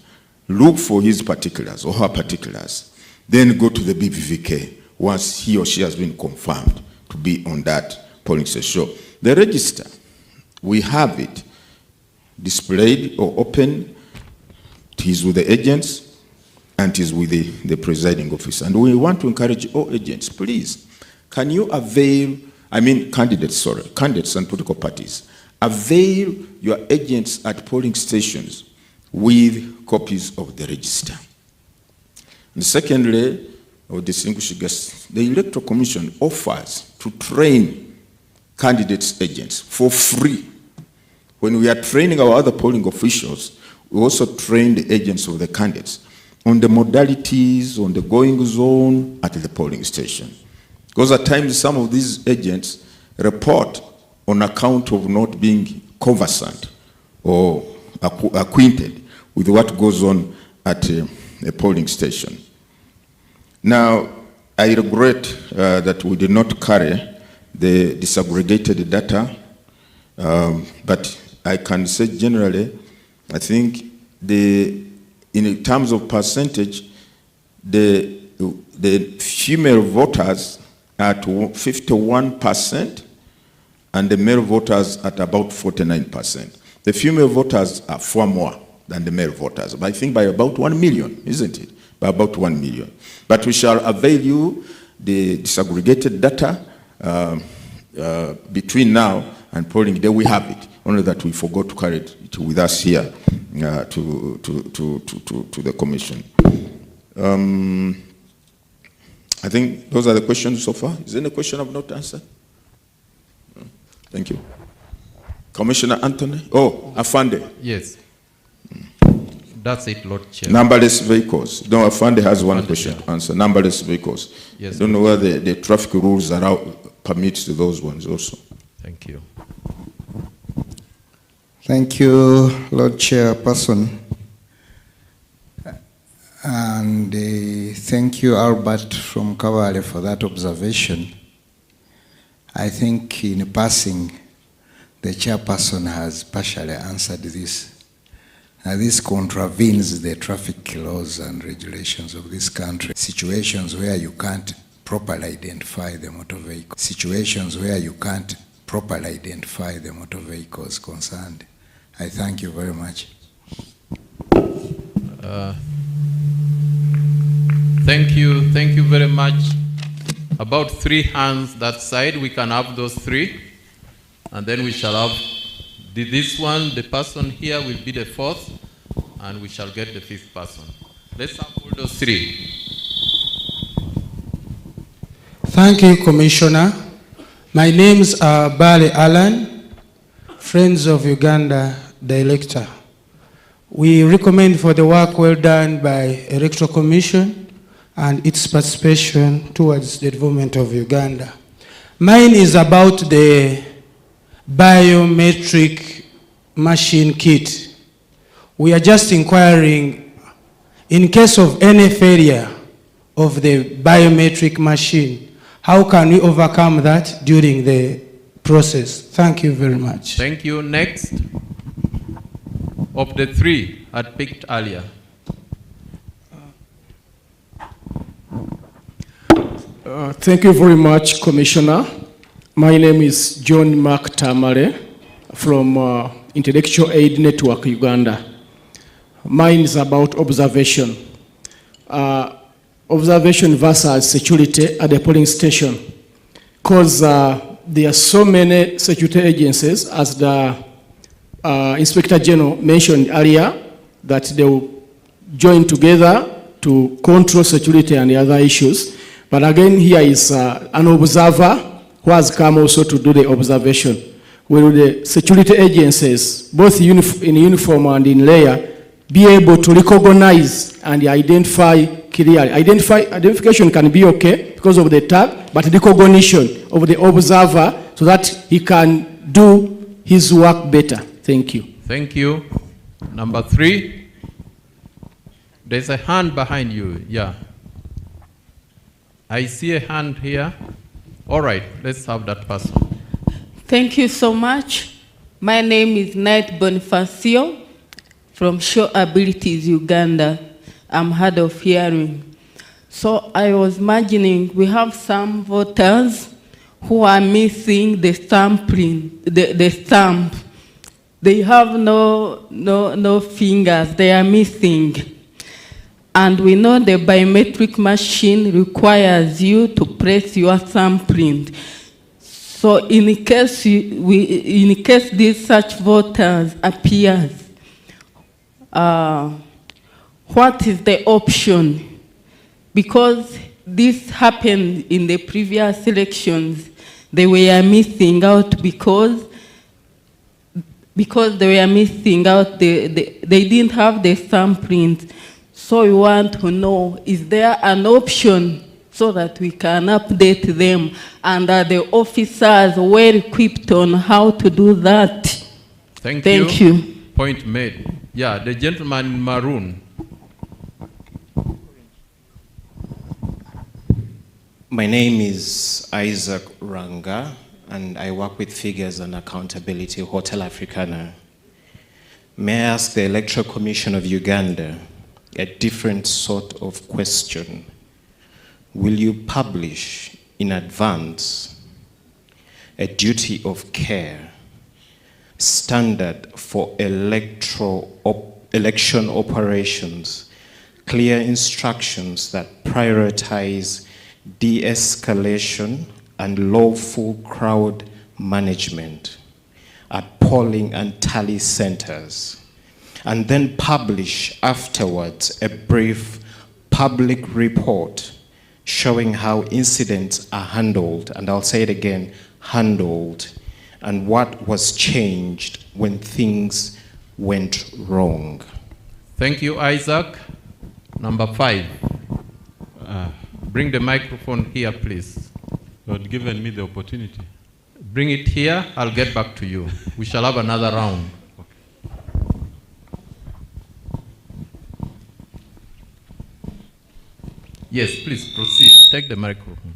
look for his particulars or her particulars, then go to the BVVK once he or she has been confirmed to be on that polling station. So the register, we have it displayed or open. It is with the agents and it is with the presiding officer. And we want to encourage all agents, please, can you avail, candidates and political parties, avail your agents at polling stations with copies of the register. And secondly, or distinguished guests, the Electoral Commission offers to train candidates' agents for free. When we are training our other polling officials, we also train the agents of the candidates on the modalities, on the going zone at the polling station. Because at times some of these agents report on account of not being conversant or acquainted with what goes on at a polling station. Now, I regret that we did not carry the disaggregated data, but I can say generally, I think in terms of percentage, the female voters at 51% and the male voters at about 49%. The female voters are far more than the male voters, but I think by about 1 million, isn't it? By about 1 million. But we shall avail you the disaggregated data between now and polling day. We have it, only that we forgot to carry it with us here to the commission. I think those are the questions so far. Is there any question I've not answered? Thank you. Commissioner Anthony? Oh, Afande. Yes. That's it, Lord Chair. Numberless vehicles. No, Afande has one question to answer. Numberless vehicles. Yes. I don't know whether the traffic rules permits those ones also. Thank you. Thank you, Lord Chairperson. And thank you, Albert from Kavale, for that observation. I think in passing, the chairperson has partially answered this. This contravenes the traffic laws and regulations of this country. Situations where you can't properly identify the motor vehicle. Situations where you can't properly identify the motor vehicles concerned. I thank you very much. Thank you very much. About 3 hands that side, we can have those 3. And then we shall have this one, the person here will be the 4th, and we shall get the 5th person. Let's have all those 3. Thank you, Commissioner. My name is Bale Alan, Friends of Uganda Director. We recommend for the work well done by Electoral Commission and its participation towards the development of Uganda. Mine is about the biometric machine kit. We are just inquiring, in case of any failure of the biometric machine, how can we overcome that during the process? Thank you very much. Thank you. Next. Of the 3 I picked earlier. Thank you very much, Commissioner. My name is John Mark Tamale from Intellectual Aid Network, Uganda. Mine is about observation. Observation versus security at the polling station. Because there are so many security agencies, as the Inspector General mentioned earlier, that they will join together to control security and the other issues. But again, here is an observer who has come also to do the observation. Will the security agencies, both in uniform and in layer, be able to recognize and identify clearly? Identification can be okay because of the tag, but recognition of the observer so that he can do his work better. Thank you. Thank you. Number 3. There's a hand behind you. Yeah. I see a hand here. All right, let's have that person. Thank you so much. My name is Knight Bonifacio from Show Abilities, Uganda. I'm hard of hearing. So I was imagining we have some voters who are missing the thumbprint, the stamp. They have no fingers, they are missing. And we know the biometric machine requires you to press your thumbprint. So in case these such voters appears, what is the option? Because this happened in the previous elections. They were missing out because they were missing out, they didn't have the thumbprint. So we want to know, is there an option so that we can update them, and are the officers well equipped on how to do that? Thank you. Point made. Yeah, the gentleman in maroon. My name is Isaac Ranga, and I work with Figures and Accountability, Hotel Africana. May I ask the Electoral Commission of Uganda a different sort of question? Will you publish in advance a duty of care standard for election operations, clear instructions that prioritize de-escalation and lawful crowd management at polling and tally centers, and then publish afterwards a brief public report showing how incidents are handled, and I'll say it again, handled, and what was changed when things went wrong. Thank you, Isaac. Number 5. Bring the microphone here, please. You had given me the opportunity. Bring it here, I'll get back to you. We shall have another round. Yes, please proceed. Take the microphone.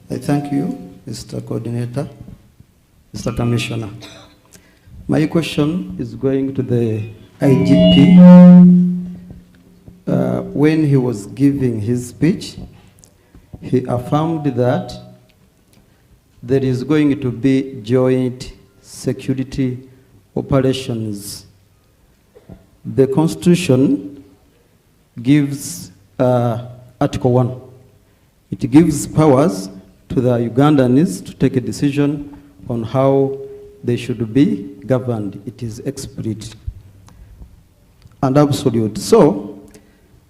I thank you, Mr. Coordinator, Mr. Commissioner. My question is going to the IGP. When he was giving his speech, he affirmed that there is going to be joint security operations. The Constitution gives Article 1. It gives powers to the Ugandans to take a decision on how they should be governed. It is explicit and absolute. So,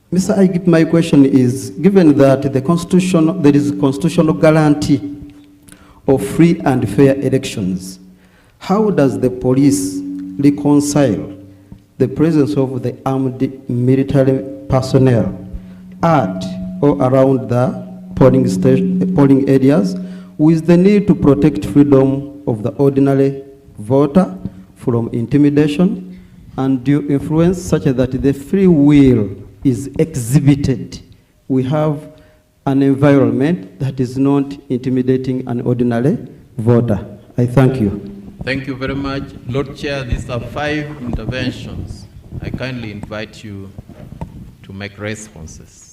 Mr. Igip, my question is, given that the Constitution, there is a constitutional guarantee of free and fair elections, how does the police reconcile the presence of the armed military personnel at or around the polling areas with the need to protect freedom of the ordinary voter from intimidation and due influence such that the free will is exhibited? We have an environment that is not intimidating an ordinary voter. I thank you. Thank you very much. Lord Chair, these are 5 interventions. I kindly invite you to make responses.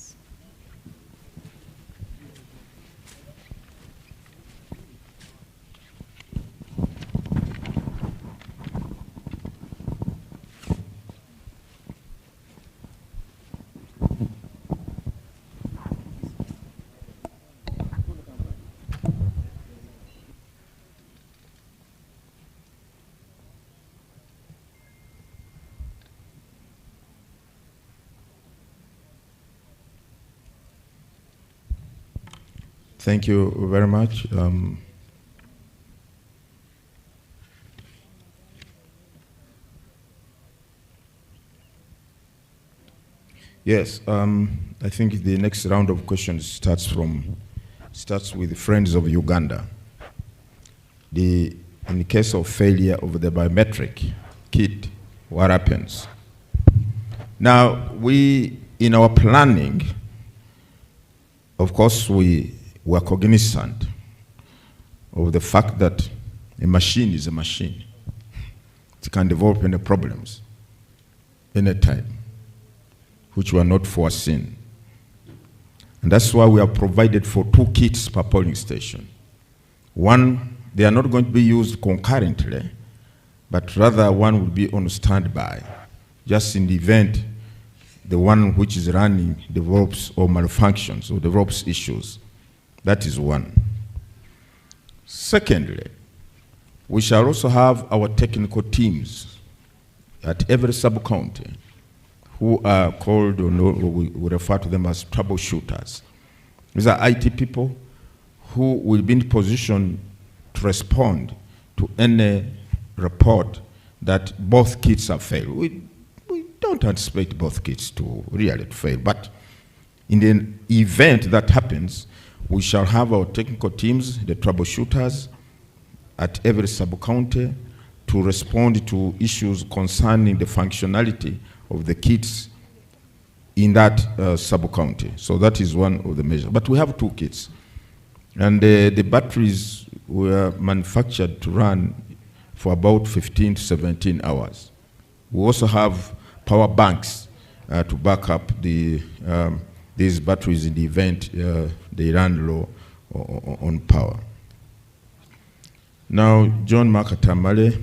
Thank you very much. Yes, I think the next round of questions starts with Friends of Uganda. In the case of failure of the biometric kit, what happens? Now, in our planning, of course, we were cognizant of the fact that a machine is a machine. It can develop any problems anytime, which were not foreseen. And that's why we have provided for 2 kits per polling station. One, they are not going to be used concurrently, but rather one will be on standby, just in the event the one which is running develops or malfunctions or develops issues. That is one. Secondly, we shall also have our technical teams at every sub-county who are called, or we refer to them as troubleshooters. These are IT people who will be in position to respond to any report that both kits have failed. We don't anticipate both kits to really fail, but in the event that happens, we shall have our technical teams, the troubleshooters, at every sub-county to respond to issues concerning the functionality of the kits in that sub-county. So that is one of the measures. But we have 2 kits. And the batteries were manufactured to run for about 15 to 17 hours. We also have power banks to back up these batteries in the event they run low on power. Now, John Makatamale,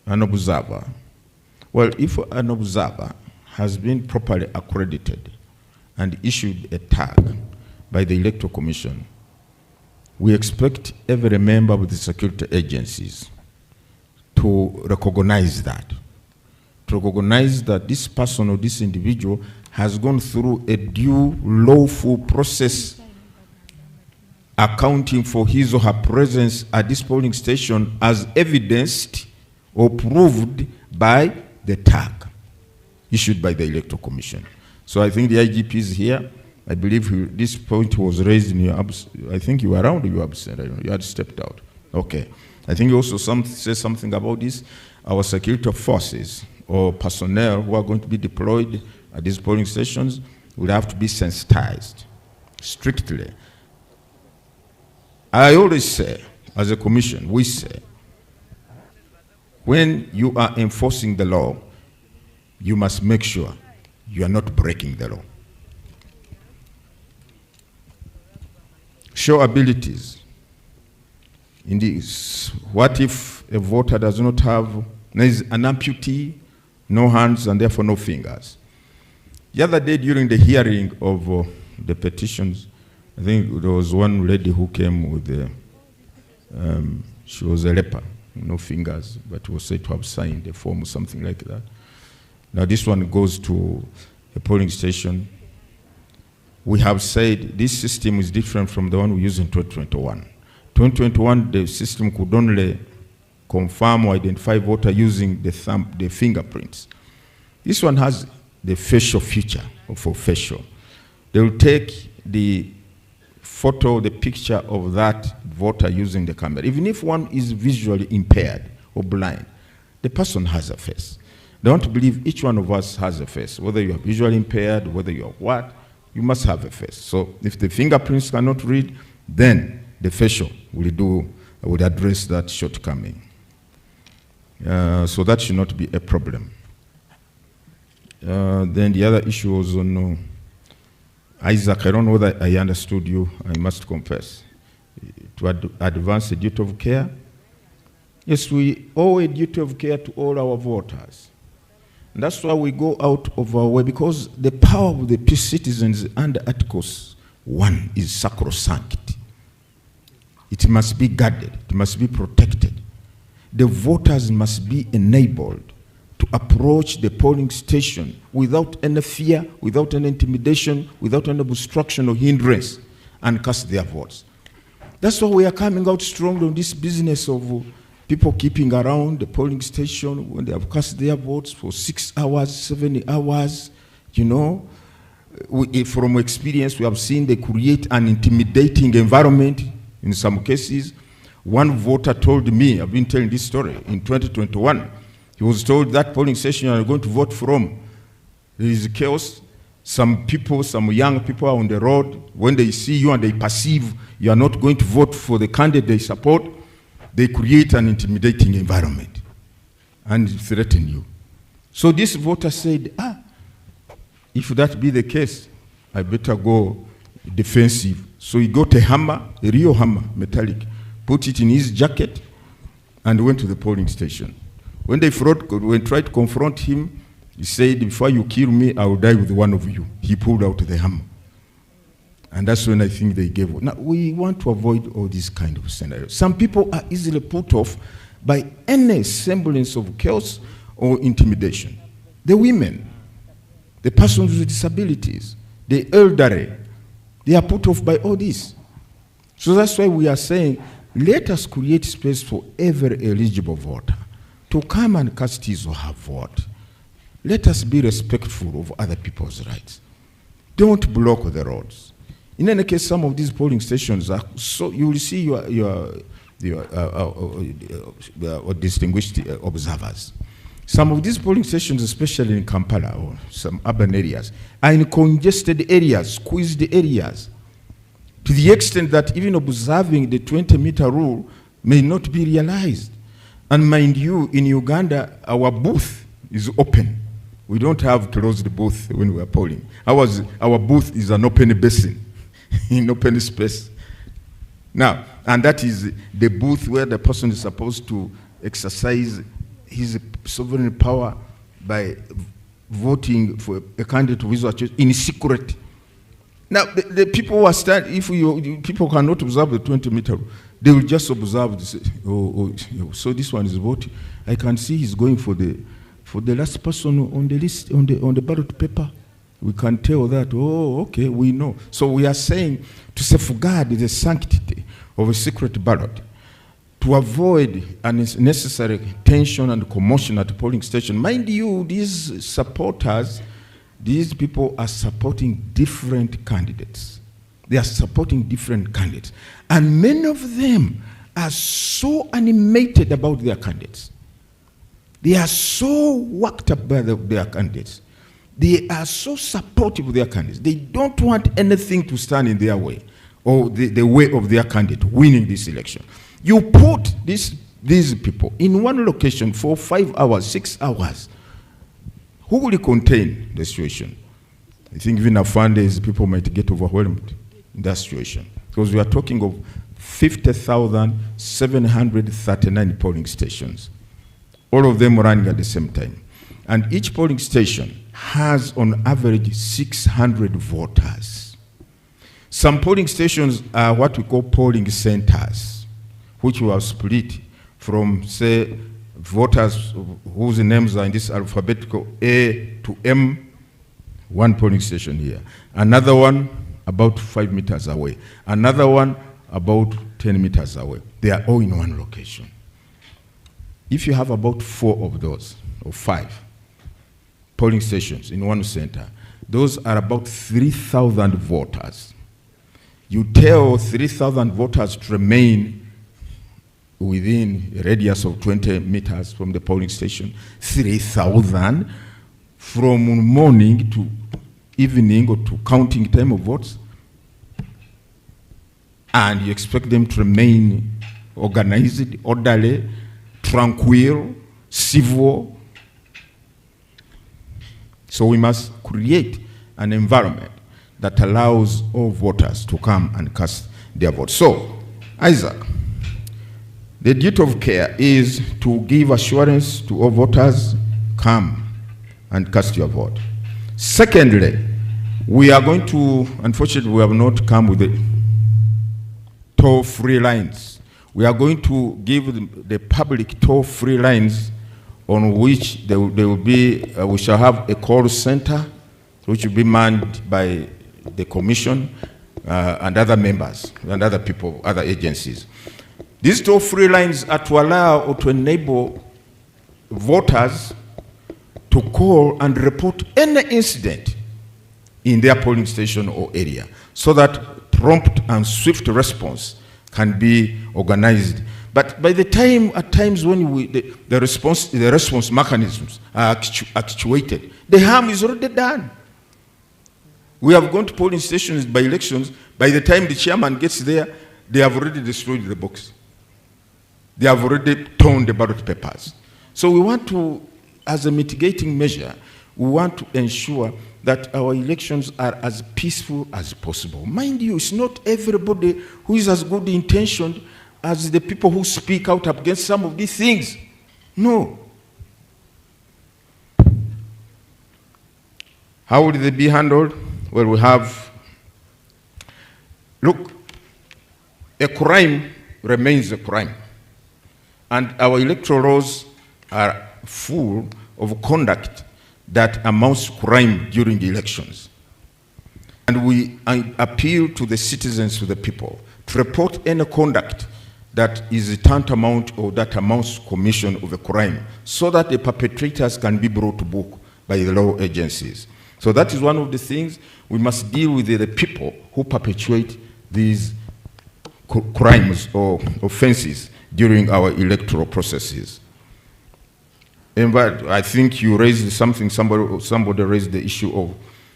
an observer. Well, if an observer has been properly accredited and issued a tag by the Electoral Commission, we expect every member of the security agencies to recognize that. To recognize that this person or this individual has gone through a due lawful process accounting for his or her presence at this polling station as evidenced or proved by the tag issued by the Electoral Commission. So I think the IGP is here. I believe this point was raised in your I think you were around or you were absent. I don't know. You had stepped out. Okay. I think you also said something about this. Our security forces or personnel who are going to be deployed at these polling stations will have to be sensitized strictly. I always say, as a commission, we say, when you are enforcing the law, you must make sure you are not breaking the law. Show abilities. In this, what if a voter does not have, there is an amputee, no hands and therefore no fingers? The other day during the hearing of the petitions, I think there was one lady who came with she was a leper, no fingers, but was said to have signed a form or something like that. Now this one goes to a polling station. We have said this system is different from the one we used in 2021. 2021, the system could only confirm or identify voter using the fingerprints. This one has the facial feature for facial. They will take the photo, the picture of that voter using the camera. Even if one is visually impaired or blind, the person has a face. They want to believe each one of us has a face, whether you are visually impaired, whether you are what, you must have a face. So if the fingerprints cannot read, then the facial will address that shortcoming. So that should not be a problem. Then the other issue was on Isaac. I don't know whether I understood you, I must confess. To advance the duty of care. Yes, we owe a duty of care to all our voters. And that's why we go out of our way, because the power of the peace citizens under Articles 1 is sacrosanct. It must be guarded, it must be protected. The voters must be enabled to approach the polling station without any fear, without any intimidation, without any obstruction or hindrance, and cast their votes. That's why we are coming out strongly on this business of people keeping around the polling station when they have cast their votes for 6 hours, 7 hours. You know, from experience, we have seen they create an intimidating environment in some cases. One voter told me, I've been telling this story, in 2021, he was told that polling station you are going to vote from, there is chaos. Some people, some young people are on the road. When they see you and they perceive you are not going to vote for the candidate they support, they create an intimidating environment and threaten you. So this voter said, if that be the case, I better go defensive. So he got a hammer, a real hammer, metallic, put it in his jacket, and went to the polling station. When they tried to confront him, He said, before you kill me, I will die with one of you. He pulled out the hammer. And that's when I think they gave up. Now, we want to avoid all these kind of scenarios. Some people are easily put off by any semblance of chaos or intimidation. The women, the persons with disabilities, the elderly, they are put off by all this. So that's why we are saying, let us create space for every eligible voter to come and cast his or her vote. Let us be respectful of other people's rights. Don't block the roads. In any case, some of these polling stations are so, you will see your distinguished observers. Some of these polling stations, especially in Kampala or some urban areas, are in congested areas, squeezed areas, to the extent that even observing the 20-meter rule may not be realized. And mind you, in Uganda, our booth is open. We don't have closed booth when we are polling. Our booth is an open basin, in open space. Now, and that is the booth where the person is supposed to exercise his sovereign power by voting for a candidate of his choice in secret. Now, the people who are standing, if people cannot observe the 20-meter, they will just observe this. So this one is voting. I can see he's going for the last person on the list, on the ballot paper. We can tell that, oh, okay, we know. So we are saying to safeguard the sanctity of a secret ballot, to avoid unnecessary tension and commotion at the polling station. Mind you, these supporters, these people are supporting different candidates. They are supporting different candidates. And many of them are so animated about their candidates. They are so worked up by their candidates. They are so supportive of their candidates. They don't want anything to stand in their way or the way of their candidate winning this election. You put these people in one location for 5 hours, 6 hours. Who will contain the situation? I think even Afande's people might get overwhelmed in that situation, because we are talking of 50,739 polling stations, all of them running at the same time. And each polling station has on average 600 voters. Some polling stations are what we call polling centers, which were split from, say, voters whose names are in this alphabetical A to M, one polling station here. Another one about 5 meters away. Another one about 10 meters away. They are all in one location. If you have about 4 of those, or 5 polling stations in one center, those are about 3,000 voters. You tell 3,000 voters to remain within a radius of 20 meters from the polling station, 3,000 from morning to evening or to counting time of votes, and you expect them to remain organized, orderly, tranquil, civil. So we must create an environment that allows all voters to come and cast their vote. So, Isaac, the duty of care is to give assurance to all voters, come and cast your vote. Secondly, we are going to, unfortunately, we have not come with the toll-free lines. We are going to give the public toll-free lines on which there will be, we shall have a call center, which will be manned by the commission and other members and other people, other agencies. These toll-free lines are to allow or to enable voters to call and report any incident in their polling station or area, so that prompt and swift response can be organized. But by the time, at times when the response mechanisms are actuated, the harm is already done. We have gone to polling stations by elections. By the time the chairman gets there, they have already destroyed the box. They have already torn the ballot papers. So we want to, as a mitigating measure, we want to ensure that our elections are as peaceful as possible. Mind you, it's not everybody who is as good intentioned as the people who speak out against some of these things. No. How will they be handled? Well, we have, look, a crime remains a crime. And our electoral laws are full of conduct that amounts to crime during the elections. And we appeal to the citizens, to the people, to report any conduct that is tantamount or that amounts to commission of a crime, so that the perpetrators can be brought to book by the law agencies. So that is one of the things we must deal with, the people who perpetuate these crimes or offenses during our electoral processes. I think you raised something, somebody raised the issue of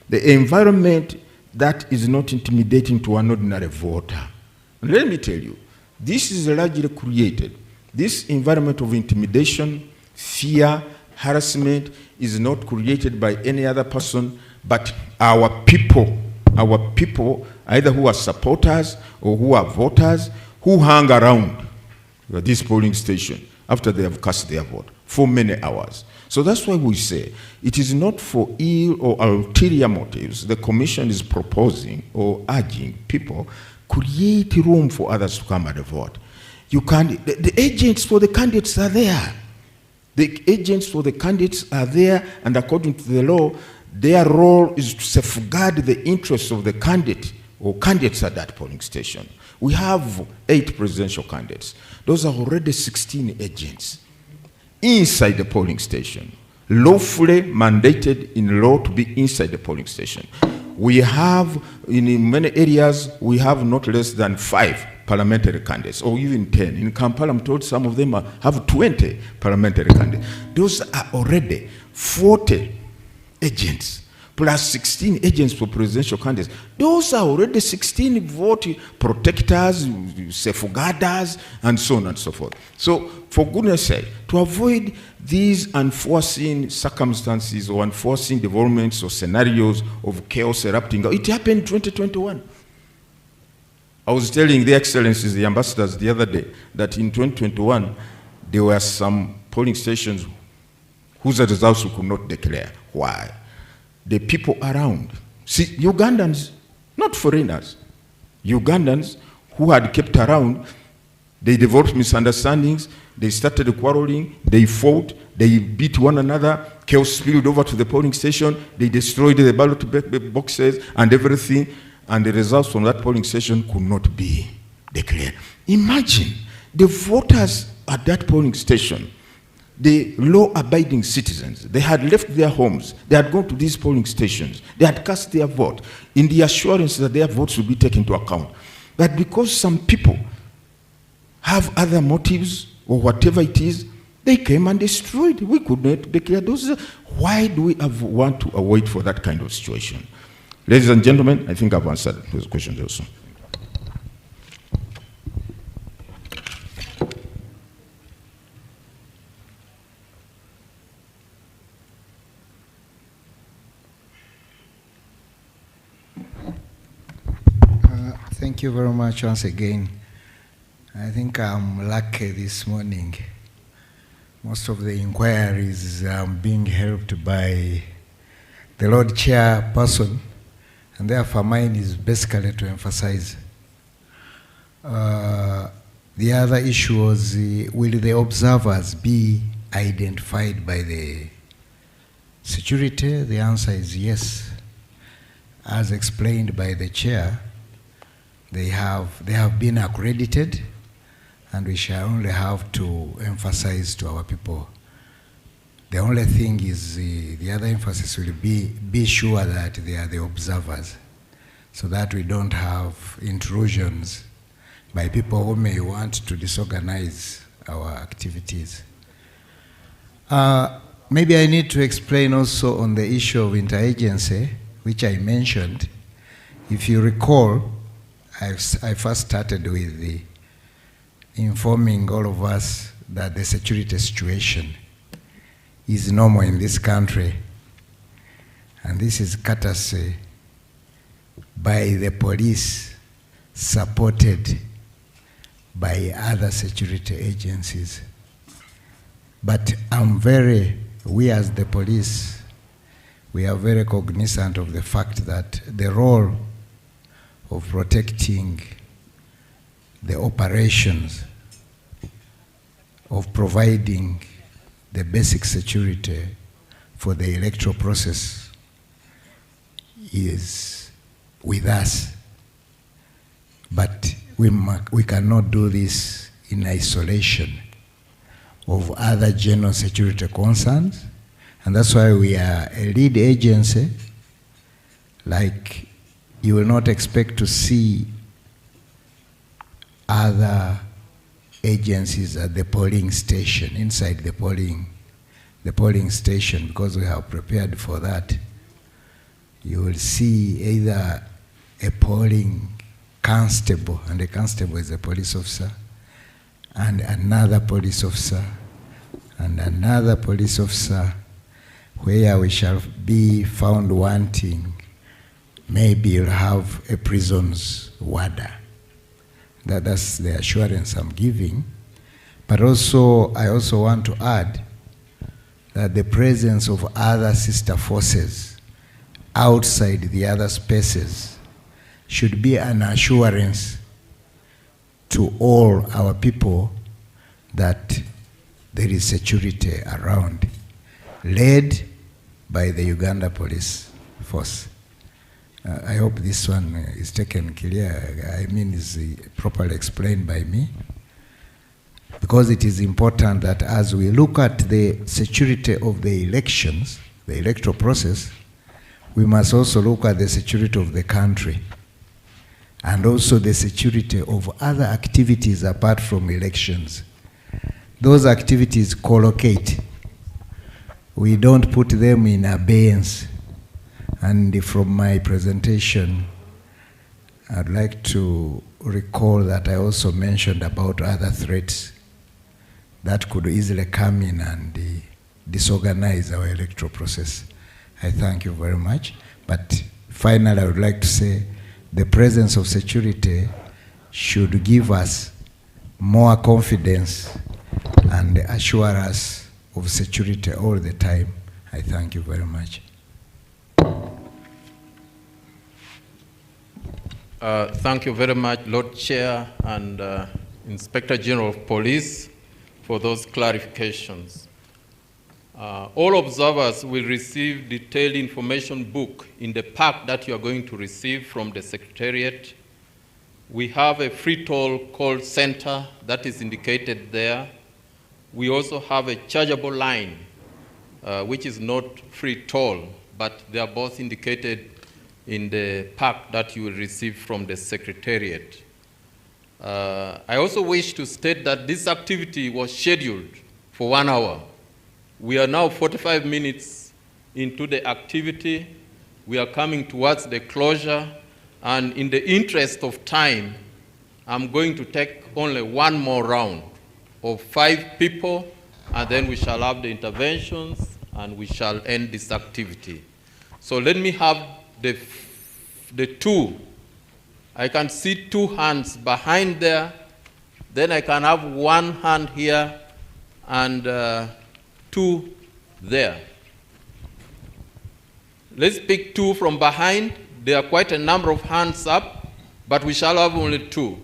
the environment that is not intimidating to an ordinary voter. And let me tell you, this is largely created. This environment of intimidation, fear, harassment is not created by any other person but our people, either who are supporters or who are voters, who hang around this polling station after they have cast their vote for many hours. So that's why we say it is not for ill or ulterior motives. The Commission is proposing or urging people create room for others to come and vote. You can't, the agents for the candidates are there. The agents for the candidates are there, and according to the law, their role is to safeguard the interests of the candidate or candidates at that polling station. We have 8 presidential candidates. Those are already 16 agents inside the polling station, lawfully mandated in law to be inside the polling station. We have, in many areas, we have not less than 5 parliamentary candidates, or even 10. In Kampala, I'm told some of them have 20 parliamentary candidates. Those are already 40 agents, plus 16 agents for presidential candidates. Those are already 16 vote protectors, safeguarders, and so on and so forth. So, for goodness sake, to avoid these unforeseen circumstances or unforeseen developments or scenarios of chaos erupting, it happened in 2021. I was telling the excellencies, the ambassadors the other day, that in 2021, there were some polling stations whose results we could not declare. Why? The people around. See, Ugandans, not foreigners, Ugandans who had kept around, they developed misunderstandings, they started quarreling, they fought, they beat one another, chaos spilled over to the polling station, they destroyed the ballot boxes and everything, and the results from that polling station could not be declared. Imagine the voters at that polling station, the law-abiding citizens, they had left their homes, they had gone to these polling stations, they had cast their vote in the assurance that their votes would be taken into account. But because some people have other motives or whatever it is, they came and destroyed. We could not declare those. Why do we want to avoid for that kind of situation? Ladies and gentlemen, I think I've answered those questions also. Thank you very much once again. I think I'm lucky this morning. Most of the inquiries being helped by the Lord Chairperson, and therefore mine is basically to emphasize. The other issue was, will the observers be identified by the security? The answer is yes. As explained by the chair, they have been accredited, and we shall only have to emphasize to our people. The only thing is the other emphasis will be sure that they are the observers, so that we don't have intrusions by people who may want to disorganize our activities. Maybe I need to explain also on the issue of interagency, which I mentioned. If you recall, I first started with informing all of us that the security situation is normal in this country, and this is courtesy by the police, supported by other security agencies. But we as the police, we are very cognizant of the fact that the role of protecting the operations, of providing the basic security for the electoral process is with us. But we cannot do this in isolation of other general security concerns, and that's why we are a lead agency. Like, you will not expect to see other agencies at the polling station, inside the polling station, because we have prepared for that. You will see either a polling constable, and the constable is a police officer, and another police officer, and another police officer, where we shall be found wanting. Maybe you'll have a prisons warder. That's the assurance I'm giving. But also, I also want to add that the presence of other sister forces outside the other spaces should be an assurance to all our people that there is security around, led by the Uganda Police Force. I hope this one is taken clear. I mean, is properly explained by me. Because it is important that as we look at the security of the elections, the electoral process, we must also look at the security of the country, and also the security of other activities apart from elections. Those activities collocate. We don't put them in abeyance. And from my presentation, I'd like to recall that I also mentioned about other threats that could easily come in and disorganize our electoral process. I thank you very much. But finally, I would like to say the presence of security should give us more confidence and assure us of security all the time. I thank you very much. Thank you very much, Lord Chair and Inspector General of Police, for those clarifications. All observers will receive detailed information book in the pack that you are going to receive from the Secretariat. We have a free toll call center that is indicated there. We also have a chargeable line, which is not free toll, but they are both indicated in the pack that you will receive from the Secretariat. I also wish to state that this activity was scheduled for 1 hour. We are now 45 minutes into the activity. We are coming towards the closure, and in the interest of time, I'm going to take only one more round of 5 people, and then we shall have the interventions, and we shall end this activity. So let me have the two. I can see 2 hands behind there. Then I can have 1 hand here and 2 there. Let's pick 2 from behind. There are quite a number of hands up, but we shall have only 2.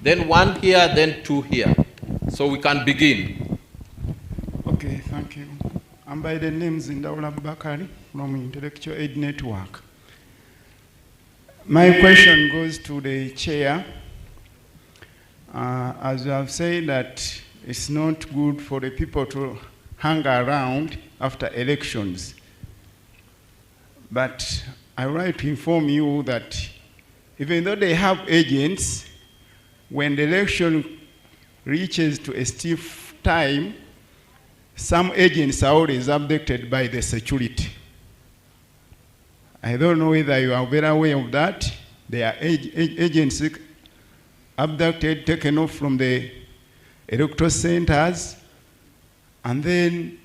Then 1 here, then 2 here. So we can begin. Okay, thank you. I'm by the name Zindaula Bakari from Intellectual Aid Network. My question goes to the chair. As you have said that it's not good for the people to hang around after elections. But I would like to inform you that even though they have agents, when the election reaches to a stiff time, some agents are always abducted by the security. I don't know whether you are very aware of that. There are agents abducted, taken off from the electoral centers, and then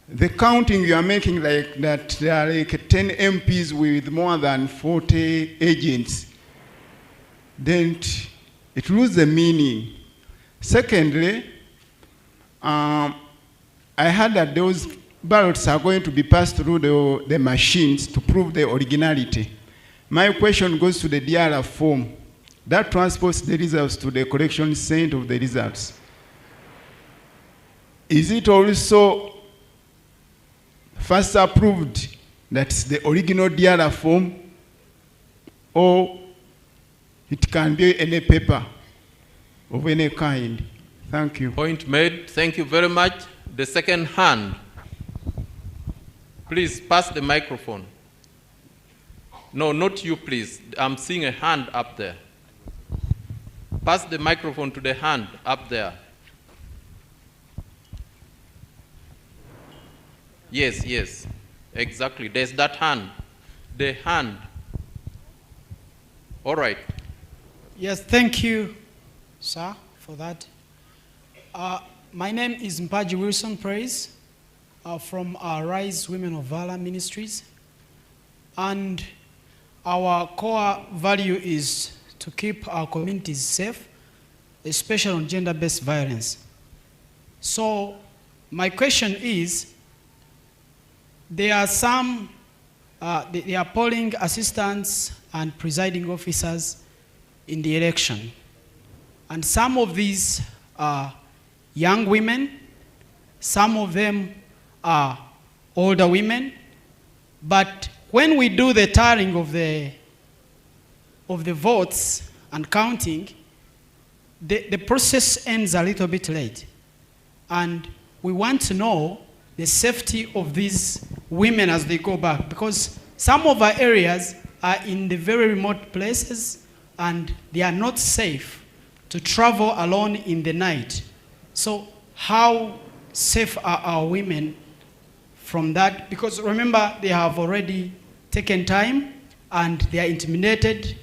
the counting you are making like that, there are like 10 MPs with more than 40 agents. Then it loses the meaning. Secondly, I heard that ballots are going to be passed through the machines to prove the originality. My question goes to the DRR form that transports the results to the collection center of the results. Is it also first approved that's the original DRR form, or it can be any paper of any kind? Thank you. Point made. Thank you very much. The second hand. Please pass the microphone. No, not you, please. I'm seeing a hand up there. Pass the microphone to the hand up there. Yes, yes, exactly. There's that hand. The hand. All right. Yes, thank you, sir, for that. My name is Mpaji Wilson Praise from Rise Women of Valor Ministries. And our core value is to keep our communities safe, especially on gender-based violence. So my question is, there are some, there are polling assistants and presiding officers in the election. And some of these are young women, some of them are older women, but when we do the tallying of the votes and counting, the process ends a little bit late. And we want to know the safety of these women as they go back, because some of our areas are in the very remote places and they are not safe to travel alone in the night. So how safe are our women from that? Because remember, they have already taken time and they are intimidated,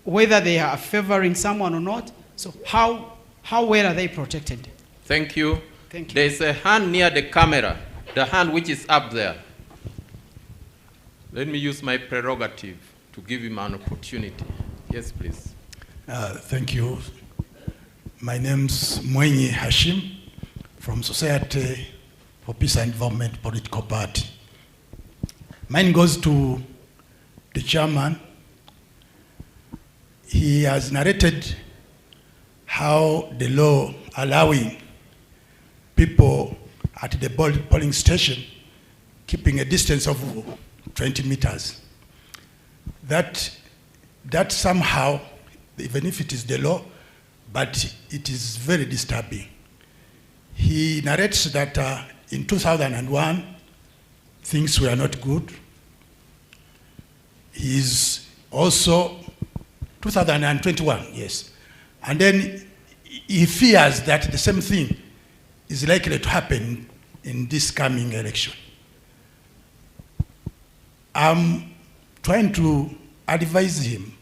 whether they are favoring someone or not. So how well are they protected? Thank you. Thank you. There's a hand near the camera, the hand which is up there. Let me use my prerogative to give him an opportunity. Yes, please. Thank you. My name's Mwenye Hashim from Society for Peace and Development Political Party. Mine goes to the chairman. He has narrated how the law allowing people at the polling station keeping a distance of 20 meters. That somehow, even if it is the law, but it is very disturbing. He narrates that in 2001, things were not good. He's also 2021, yes. And then he fears that the same thing is likely to happen in this coming election. I'm trying to advise him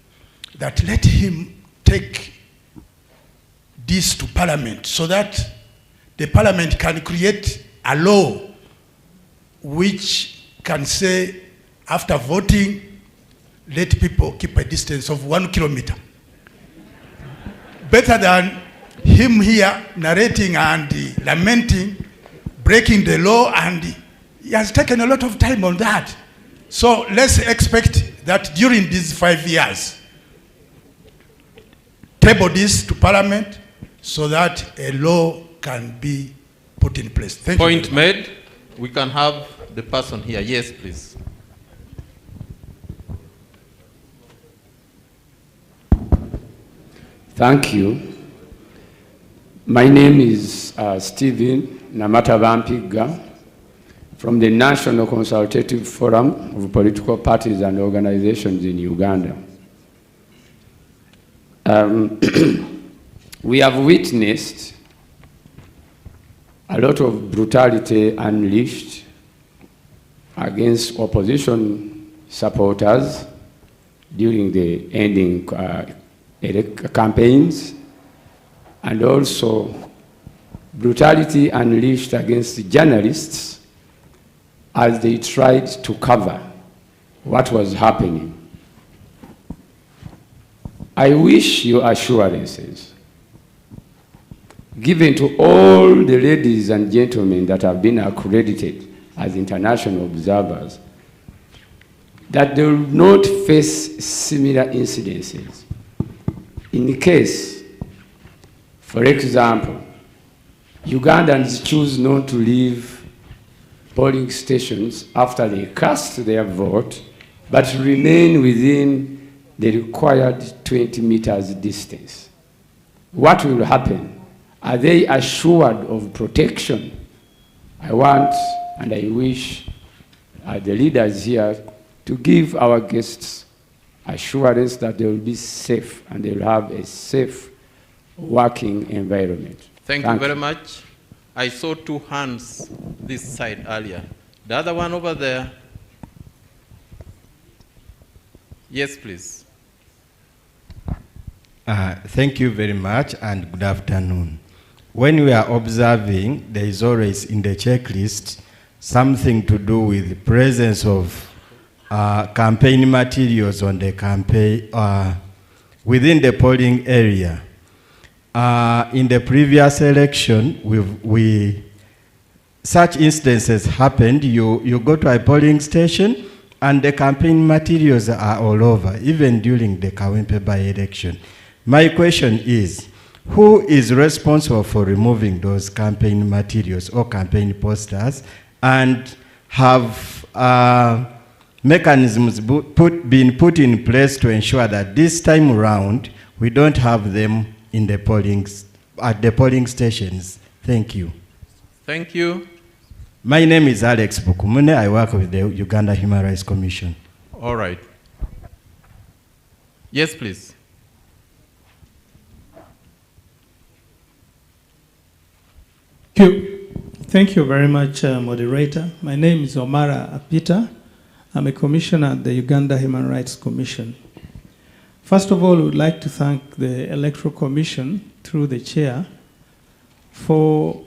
that let him take this to Parliament so that the Parliament can create a law which can say after voting, let people keep a distance of 1 kilometer. Better than him here narrating and lamenting, breaking the law, and he has taken a lot of time on that. So let's expect that during these 5 years, table this to Parliament so that a law can be put in place. Thank you. Point made. We can have the person here. Yes, please. Thank you. My name is Stephen Namatavampiga from the National Consultative Forum of Political Parties and Organizations in Uganda. We have witnessed a lot of brutality unleashed against opposition supporters during the ending campaigns, and also brutality unleashed against journalists as they tried to cover what was happening. I wish you assurances given to all the ladies and gentlemen that have been accredited as international observers, that they will not face similar incidences. In case, for example, Ugandans choose not to leave polling stations after they cast their vote, but remain within the required 20 meters distance. What will happen? Are they assured of protection? I want and I wish the leaders here to give our guests assurance that they will be safe and they will have a safe working environment. Thank you very much. I saw two hands this side earlier. The other one over there. Yes, please. Thank you very much and good afternoon. When we are observing, there is always in the checklist something to do with the presence of campaign materials on the campaign within the polling area. In the previous election, such instances happened. You go to a polling station and the campaign materials are all over, even during the Kawempe by-election. My question is, who is responsible for removing those campaign materials or campaign posters, and have mechanisms been put in place to ensure that this time around we don't have them in the at the polling stations? Thank you. Thank you. My name is Alex Bukumune. I work with the Uganda Human Rights Commission. All right. Yes, please. Thank you very much, moderator. My name is Omara Apita. I'm a commissioner at the Uganda Human Rights Commission. First of all, I would like to thank the Electoral Commission, through the chair, for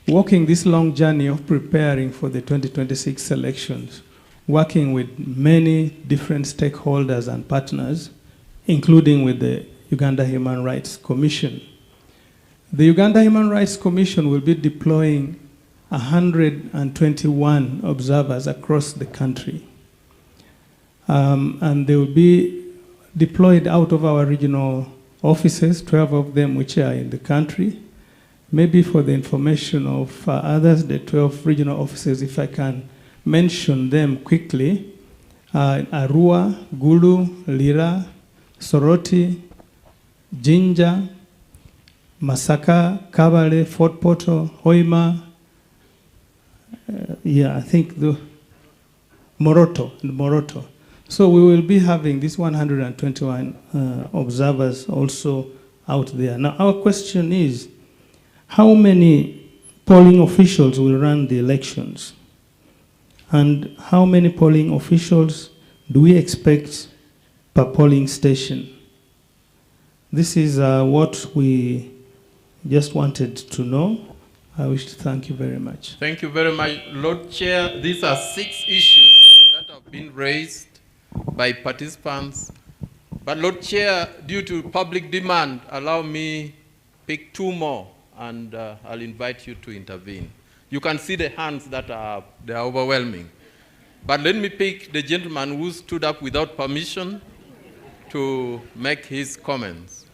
walking this long journey of preparing for the 2026 elections, working with many different stakeholders and partners, including with the Uganda Human Rights Commission. The Uganda Human Rights Commission will be deploying 121 observers across the country. And they will be deployed out of our regional offices, 12 of them which are in the country. Maybe for the information of others, the 12 regional offices, if I can mention them quickly, Arua, Gulu, Lira, Soroti, Jinja, Masaka, Kabale, Fort Portal, Hoima, I think the Moroto. So we will be having these 121 observers also out there. Now our question is, how many polling officials will run the elections? And how many polling officials do we expect per polling station? This is what we just wanted to know. I wish to thank you very much. Thank you very much, Lord Chair. These are 6 issues that have been raised by participants. But Lord Chair, due to public demand, allow me pick 2 more, and I'll invite you to intervene. You can see the hands that are up. They are overwhelming. But let me pick the gentleman who stood up without permission to make his comments.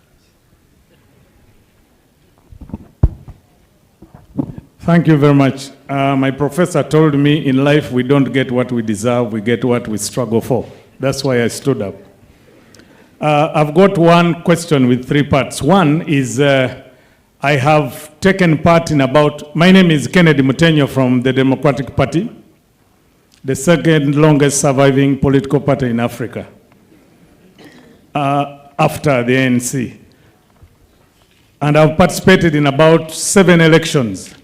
Thank you very much. My professor told me in life we don't get what we deserve, we get what we struggle for. That's why I stood up. I've got one question with 3 parts. One is I have taken part in my name is Kennedy Mutenyo from the Democratic Party, the second longest surviving political party in Africa after the ANC. And I've participated in about 7 elections.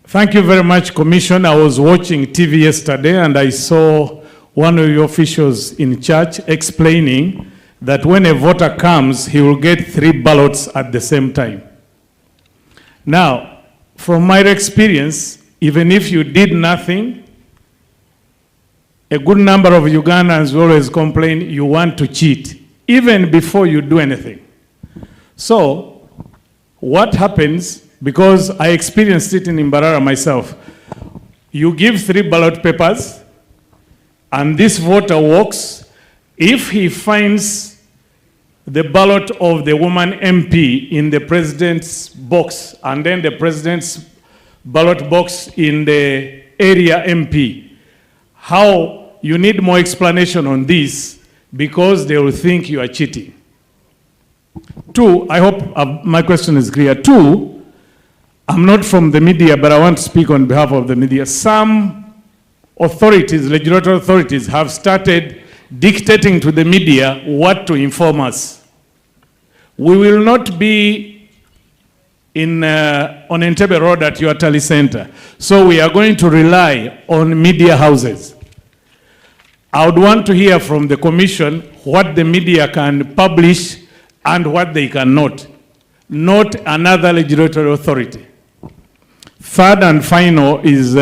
Thank you very much, Commission. I was watching TV yesterday and I saw one of your officials in church explaining that when a voter comes, he will get 3 ballots at the same time. Now, from my experience, even if you did nothing, a good number of Ugandans always complain you want to cheat, even before you do anything. So, what happens, because I experienced it in Imbarara myself, you give 3 ballot papers, and this voter walks. If he finds the ballot of the woman MP in the president's box, and then the president's ballot box in the area MP, how you need more explanation on this, because they will think you are cheating. 2, I hope my question is clear. 2, I'm not from the media, but I want to speak on behalf of the media. Some authorities, legislative authorities, have started dictating to the media what to inform us. We will not be on Entebbe Road at your Tally Center, so we are going to rely on media houses. I would want to hear from the Commission what the media can publish and what they cannot, not another legislative authority. 3rd and final is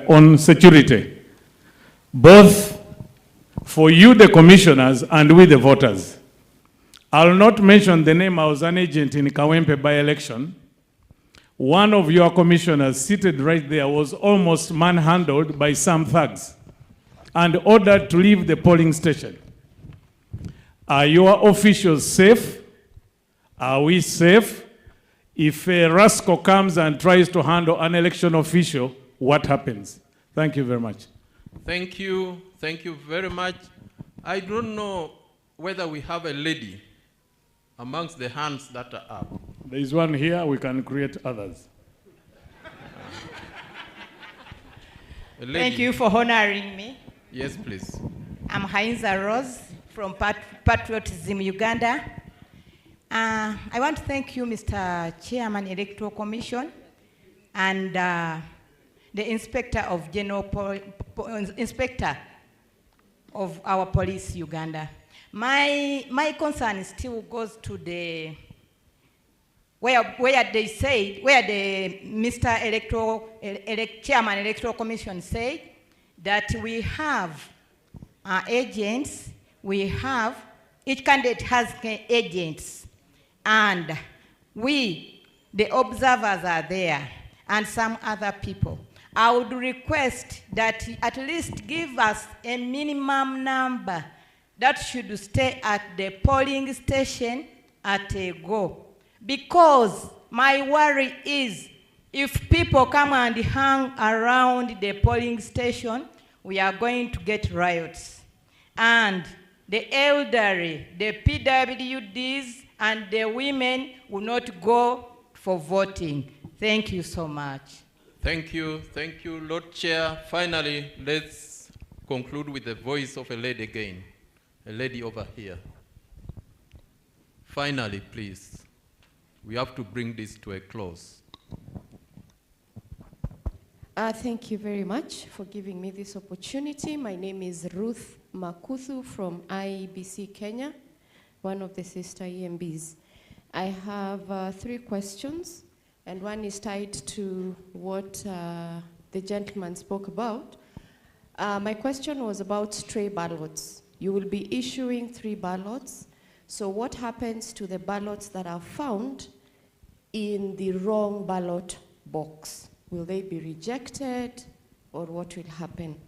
on security, both for you, the commissioners, and we, the voters. I'll not mention the name. I was an agent in Kawempe by-election. One of your commissioners seated right there was almost manhandled by some thugs and ordered to leave the polling station. Are your officials safe? Are we safe? If a rascal comes and tries to handle an election official, what happens? Thank you very much. Thank you. Thank you very much. I don't know whether we have a lady amongst the hands that are up. There is one here. We can create others. Thank you for honoring me. Yes, please. I'm Hainza Rose from Patriotism Uganda. I want to thank you, Mr. Chairman, Electoral Commission, and the Inspector of Inspector of our police, Uganda. My concern still goes to the where the Mr. Chairman Electoral Commission said that we have agents, each candidate has agents, and we, the observers, are there, and some other people. I would request that at least give us a minimum number that should stay at the polling station at a go. Because my worry is if people come and hang around the polling station, we are going to get riots. And the elderly, the PWDs, and the women will not go for voting. Thank you so much. Thank you, Lord Chair. Finally, let's conclude with the voice of a lady again. A lady over here. Finally, please. We have to bring this to a close. Thank you very much for giving me this opportunity. My name is Ruth Makuthu from IEBC Kenya, one of the sister EMBs. I have 3 questions, and one is tied to what the gentleman spoke about. My question was about stray ballots. You will be issuing 3 ballots. So what happens to the ballots that are found in the wrong ballot box? Will they be rejected, or what will happen?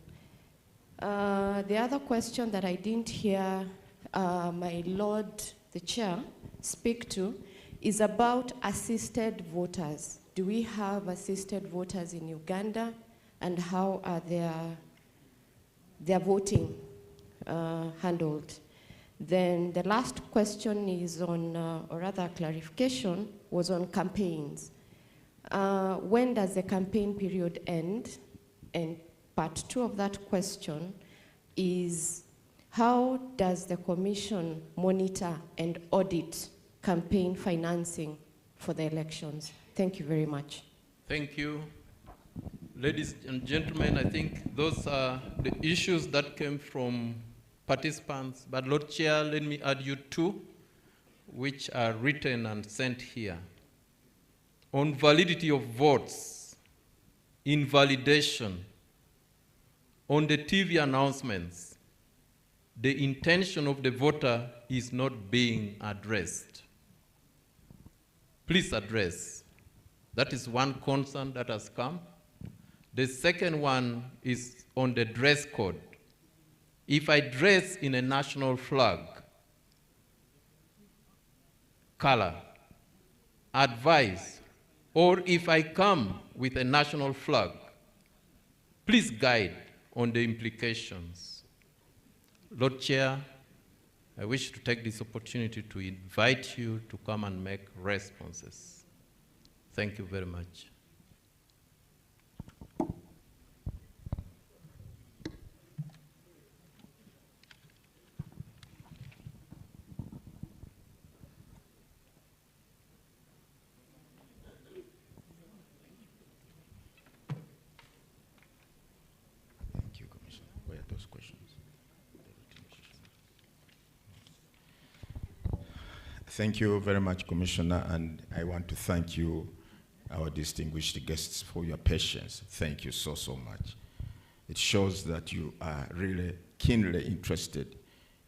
The other question that I didn't hear my Lord, the Chair, speak to is about assisted voters. Do we have assisted voters in Uganda, and how are their voting handled? Then the last question is on, or rather clarification, was on campaigns. When does the campaign period end? And part 2 of that question is, how does the Commission monitor and audit campaign financing for the elections? Thank you very much. Thank you. Ladies and gentlemen, I think those are the issues that came from participants. But Lord Chair, let me add you 2, which are written and sent here. On validity of votes, invalidation, on the TV announcements, the intention of the voter is not being addressed. please address. That is one concern that has come. The second one is on the dress code. If I dress in a national flag, color, advice, or if I come with a national flag, please guide on the implications. Lord Chair, I wish to take this opportunity to invite you to come and make responses. Thank you very much. Thank you, Commissioner. Where are those questions? Thank you very much, Commissioner, and I want to thank you, our distinguished guests, for your patience. Thank you so, so much. It shows that you are really keenly interested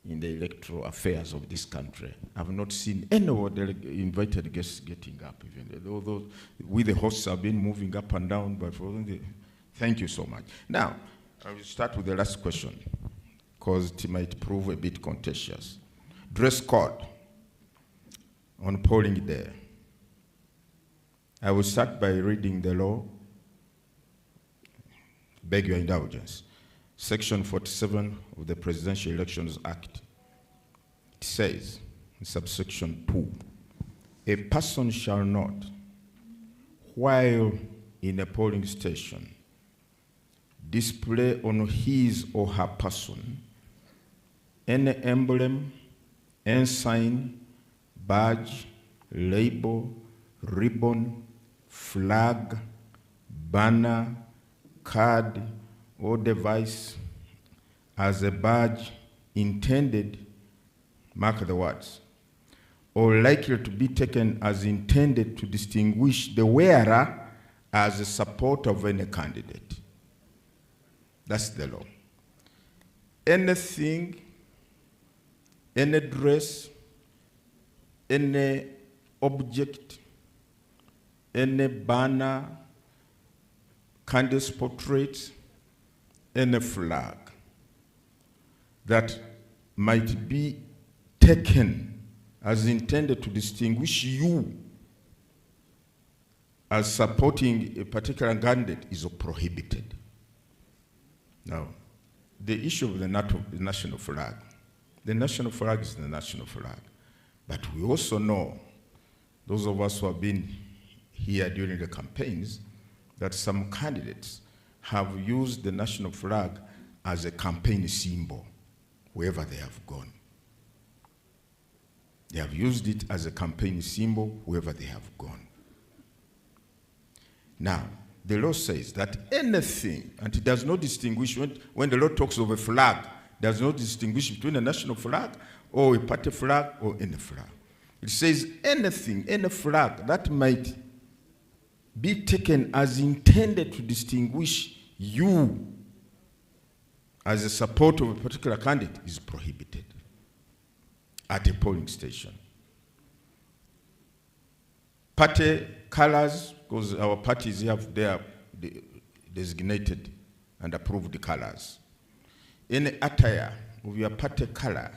in the electoral affairs of this country. I've not seen any of the invited guests getting up, even although we, the hosts, have been moving up and down, but thank you so much. Now, I will start with the last question, because it might prove a bit contentious. Dress code on polling day. I will start by reading the law. Beg your indulgence. Section 47 of the Presidential Elections Act. It says, in subsection 2, a person shall not, while in a polling station, display on his or her person any emblem, ensign, badge, label, ribbon, flag, banner, card, or device as a badge intended, mark the words, or likely to be taken as intended to distinguish the wearer as a supporter of any candidate. That's the law. Anything, any dress, any object, any banner, candidate's portrait, any flag that might be taken as intended to distinguish you as supporting a particular candidate is prohibited. Now, the issue of the national flag. The national flag is the national flag. But we also know, those of us who have been here during the campaigns, that some candidates have used the national flag as a campaign symbol wherever they have gone. They have used it as a campaign symbol wherever they have gone. Now, the law says that anything, and it does not distinguish, when the law talks of a flag, does not distinguish between a national flag or a party flag or any flag. It says anything, any flag that might be taken as intended to distinguish you as a supporter of a particular candidate is prohibited at a polling station. Party colors, because our parties have their designated and approved colors. Any attire of your party color,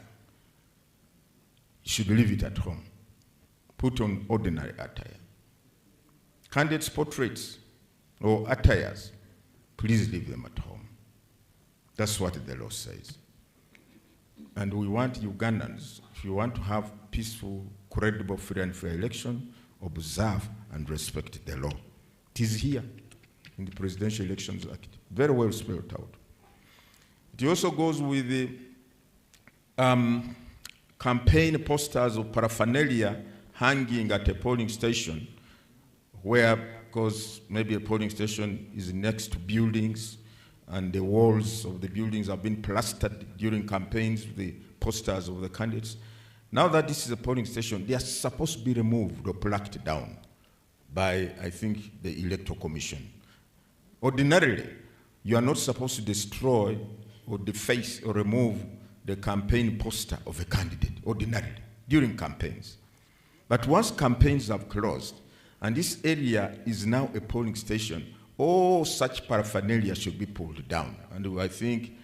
you should leave it at home. Put on ordinary attire. Candidates' portraits or attires, please leave them at home. That's what the law says. And we want Ugandans, if you want to have peaceful, credible, free and fair election, observe and respect the law. It is here in the Presidential Elections Act, very well spelled out. It also goes with the campaign posters or paraphernalia hanging at a polling station where, because maybe a polling station is next to buildings and the walls of the buildings have been plastered during campaigns with the posters of the candidates. Now that this is a polling station, they are supposed to be removed or plucked down by, I think, the Electoral Commission. Ordinarily, you are not supposed to destroy or deface or remove the campaign poster of a candidate, ordinarily, during campaigns. But once campaigns have closed, and this area is now a polling station, all such paraphernalia should be pulled down. And I think,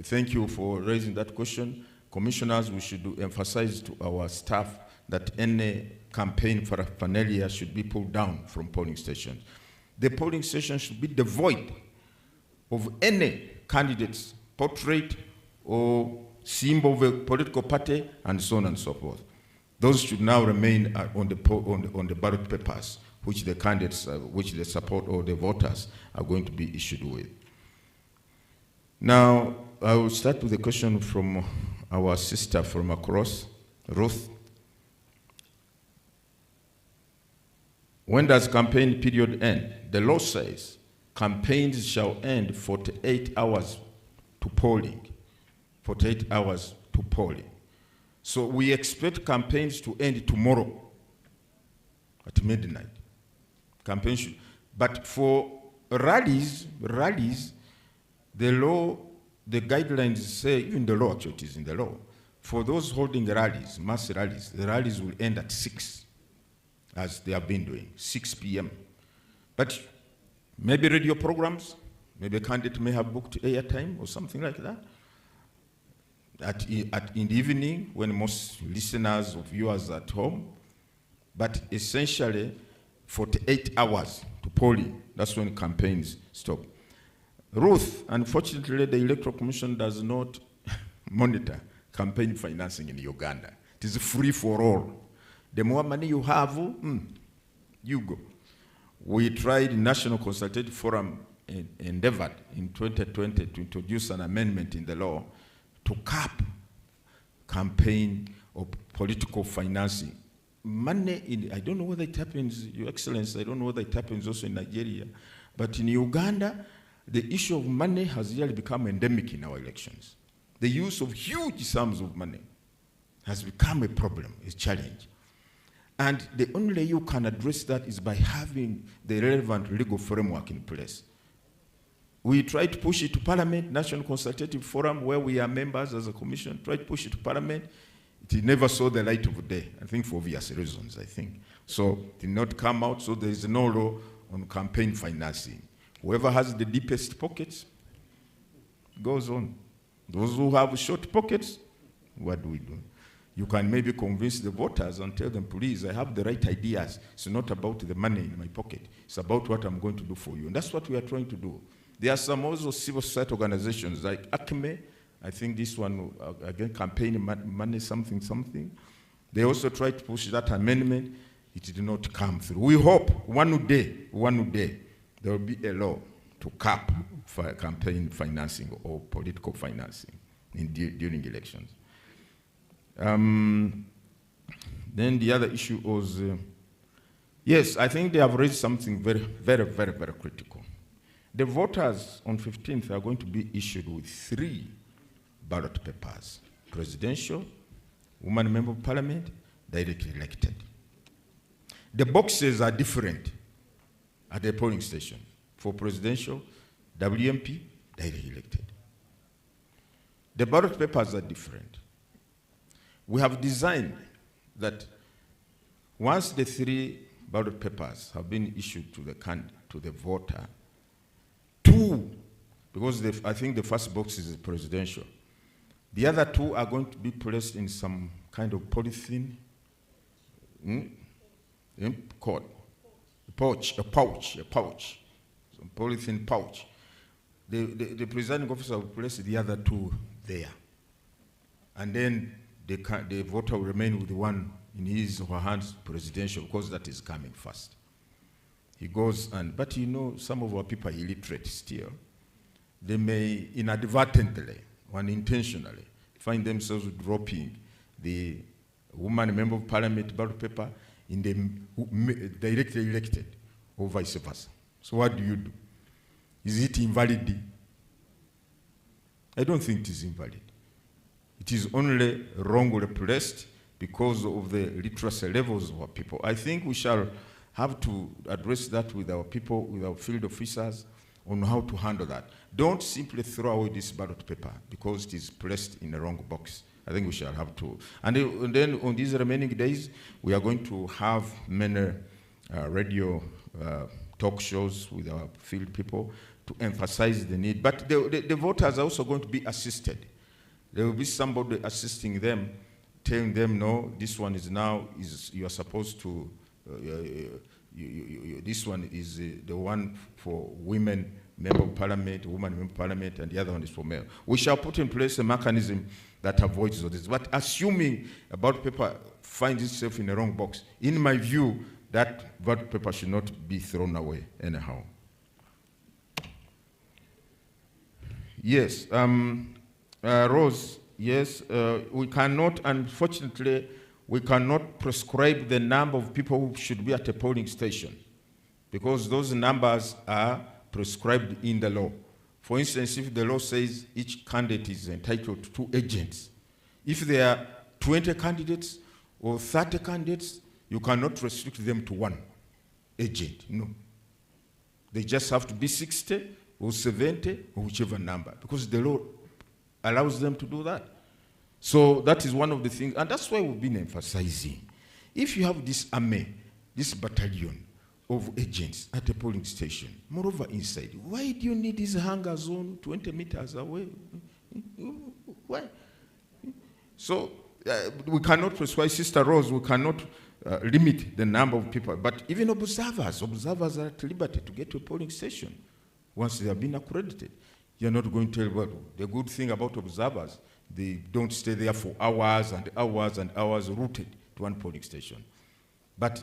thank you for raising that question. Commissioners, we should emphasize to our staff that any campaign paraphernalia should be pulled down from polling stations. The polling station should be devoid of any candidate's portrait or symbol of a political party, and so on and so forth. Those should now remain on the ballot papers, which the candidates, which the support or the voters are going to be issued with. Now, I will start with a question from our sister from across, Ruth. When does campaign period end? The law says campaigns shall end 48 hours to polling. 48 hours to polling. So we expect campaigns to end tomorrow at midnight. Campaigns should, but for rallies, the law, the guidelines say, even the law actually is in the law, for those holding rallies, mass rallies, the rallies will end at 6, as they have been doing, 6 p.m. But maybe radio programs, maybe a candidate may have booked airtime or something like that. In the evening, when most listeners or viewers are at home, but essentially 48 hours to polling, that's when campaigns stop. Ruth, unfortunately, the Electoral Commission does not monitor campaign financing in Uganda. It is free for all. The more money you have, you go. We tried National Consultative Forum endeavored in 2020 to introduce an amendment in the law to cap campaign or political financing. Money, I don't know whether it happens, Your Excellency, I don't know whether it happens also in Nigeria, but in Uganda, the issue of money has really become endemic in our elections. The use of huge sums of money has become a problem, a challenge. And the only way you can address that is by having the relevant legal framework in place. We tried to push it to Parliament, National Consultative Forum, where we are members as a commission, tried to push it to Parliament. It never saw the light of day, I think for obvious reasons, I think. So it did not come out, so there is no law on campaign financing. Whoever has the deepest pockets goes on. Those who have short pockets, what do we do? You can maybe convince the voters and tell them, please, I have the right ideas. It's not about the money in my pocket. It's about what I'm going to do for you. And that's what we are trying to do. There are some also civil society organizations like ACME. I think this one, again, campaign money something. They also tried to push that amendment. It did not come through. We hope one day, there will be a law to cap for campaign financing or political financing during elections. Then the other issue was, yes, I think they have raised something very, very, very, very critical. The voters on 15th are going to be issued with 3 ballot papers: presidential, woman member of parliament, directly elected. The boxes are different at the polling station. For presidential, WMP, directly elected. The ballot papers are different. We have designed that once the 3 ballot papers have been issued to the voter, 2, because I think the first box is presidential, the other 2 are going to be placed in some kind of polythene pouch, some polythene pouch. The presiding officer will place the other 2 there, and then the voter will remain with the one in his or her hands, presidential, because that is coming first. He goes but you know, some of our people are illiterate still. They may inadvertently, unintentionally, find themselves dropping the woman member of parliament ballot paper in the directly elected, or vice versa. So what do you do? Is it invalid? I don't think it is invalid. It is only wrongly placed because of the literacy levels of our people. I think we shall have to address that with our people, with our field officers, on how to handle that. Don't simply throw away this ballot paper because it is placed in the wrong box. I think we shall have to. And then on these remaining days, we are going to have many radio talk shows with our field people to emphasize the need. But the voters are also going to be assisted. There will be somebody assisting them, telling them, no, this one is now, you are supposed to, this one is the one for women member of parliament, woman member of parliament, and the other one is for male. We shall put in place a mechanism that avoids all this. But assuming a ballot paper finds itself in the wrong box, in my view, that ballot paper should not be thrown away anyhow. Yes, Rose, yes, we cannot, unfortunately, we cannot prescribe the number of people who should be at a polling station because those numbers are prescribed in the law. For instance, if the law says each candidate is entitled to 2 agents, if there are 20 candidates or 30 candidates, you cannot restrict them to 1 agent, no. They just have to be 60 or 70 or whichever number because the law allows them to do that. So that is one of the things, and that's why we've been emphasizing. If you have this army, this battalion of agents at a polling station, moreover inside, why do you need this hangar zone 20 meters away? Why? So we cannot prescribe, Sister Rose, we cannot limit the number of people, but even observers are at liberty to get to a polling station once they have been accredited. You're not going to tell, well, the good thing about observers, they don't stay there for hours and hours and hours rooted to one polling station. But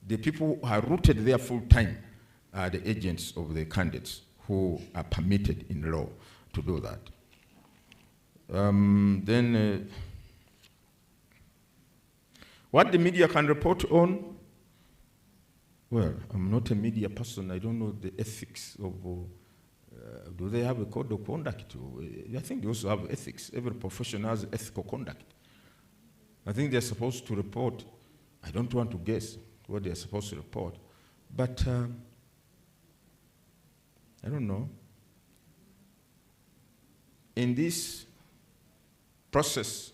the people who are rooted there full time are the agents of the candidates who are permitted in law to do that. What the media can report on, well, I'm not a media person. I don't know the ethics of, do they have a code of conduct? I think they also have ethics. Every profession has ethical conduct. I think they're supposed to report. I don't want to guess what they're supposed to report. But I don't know. In this process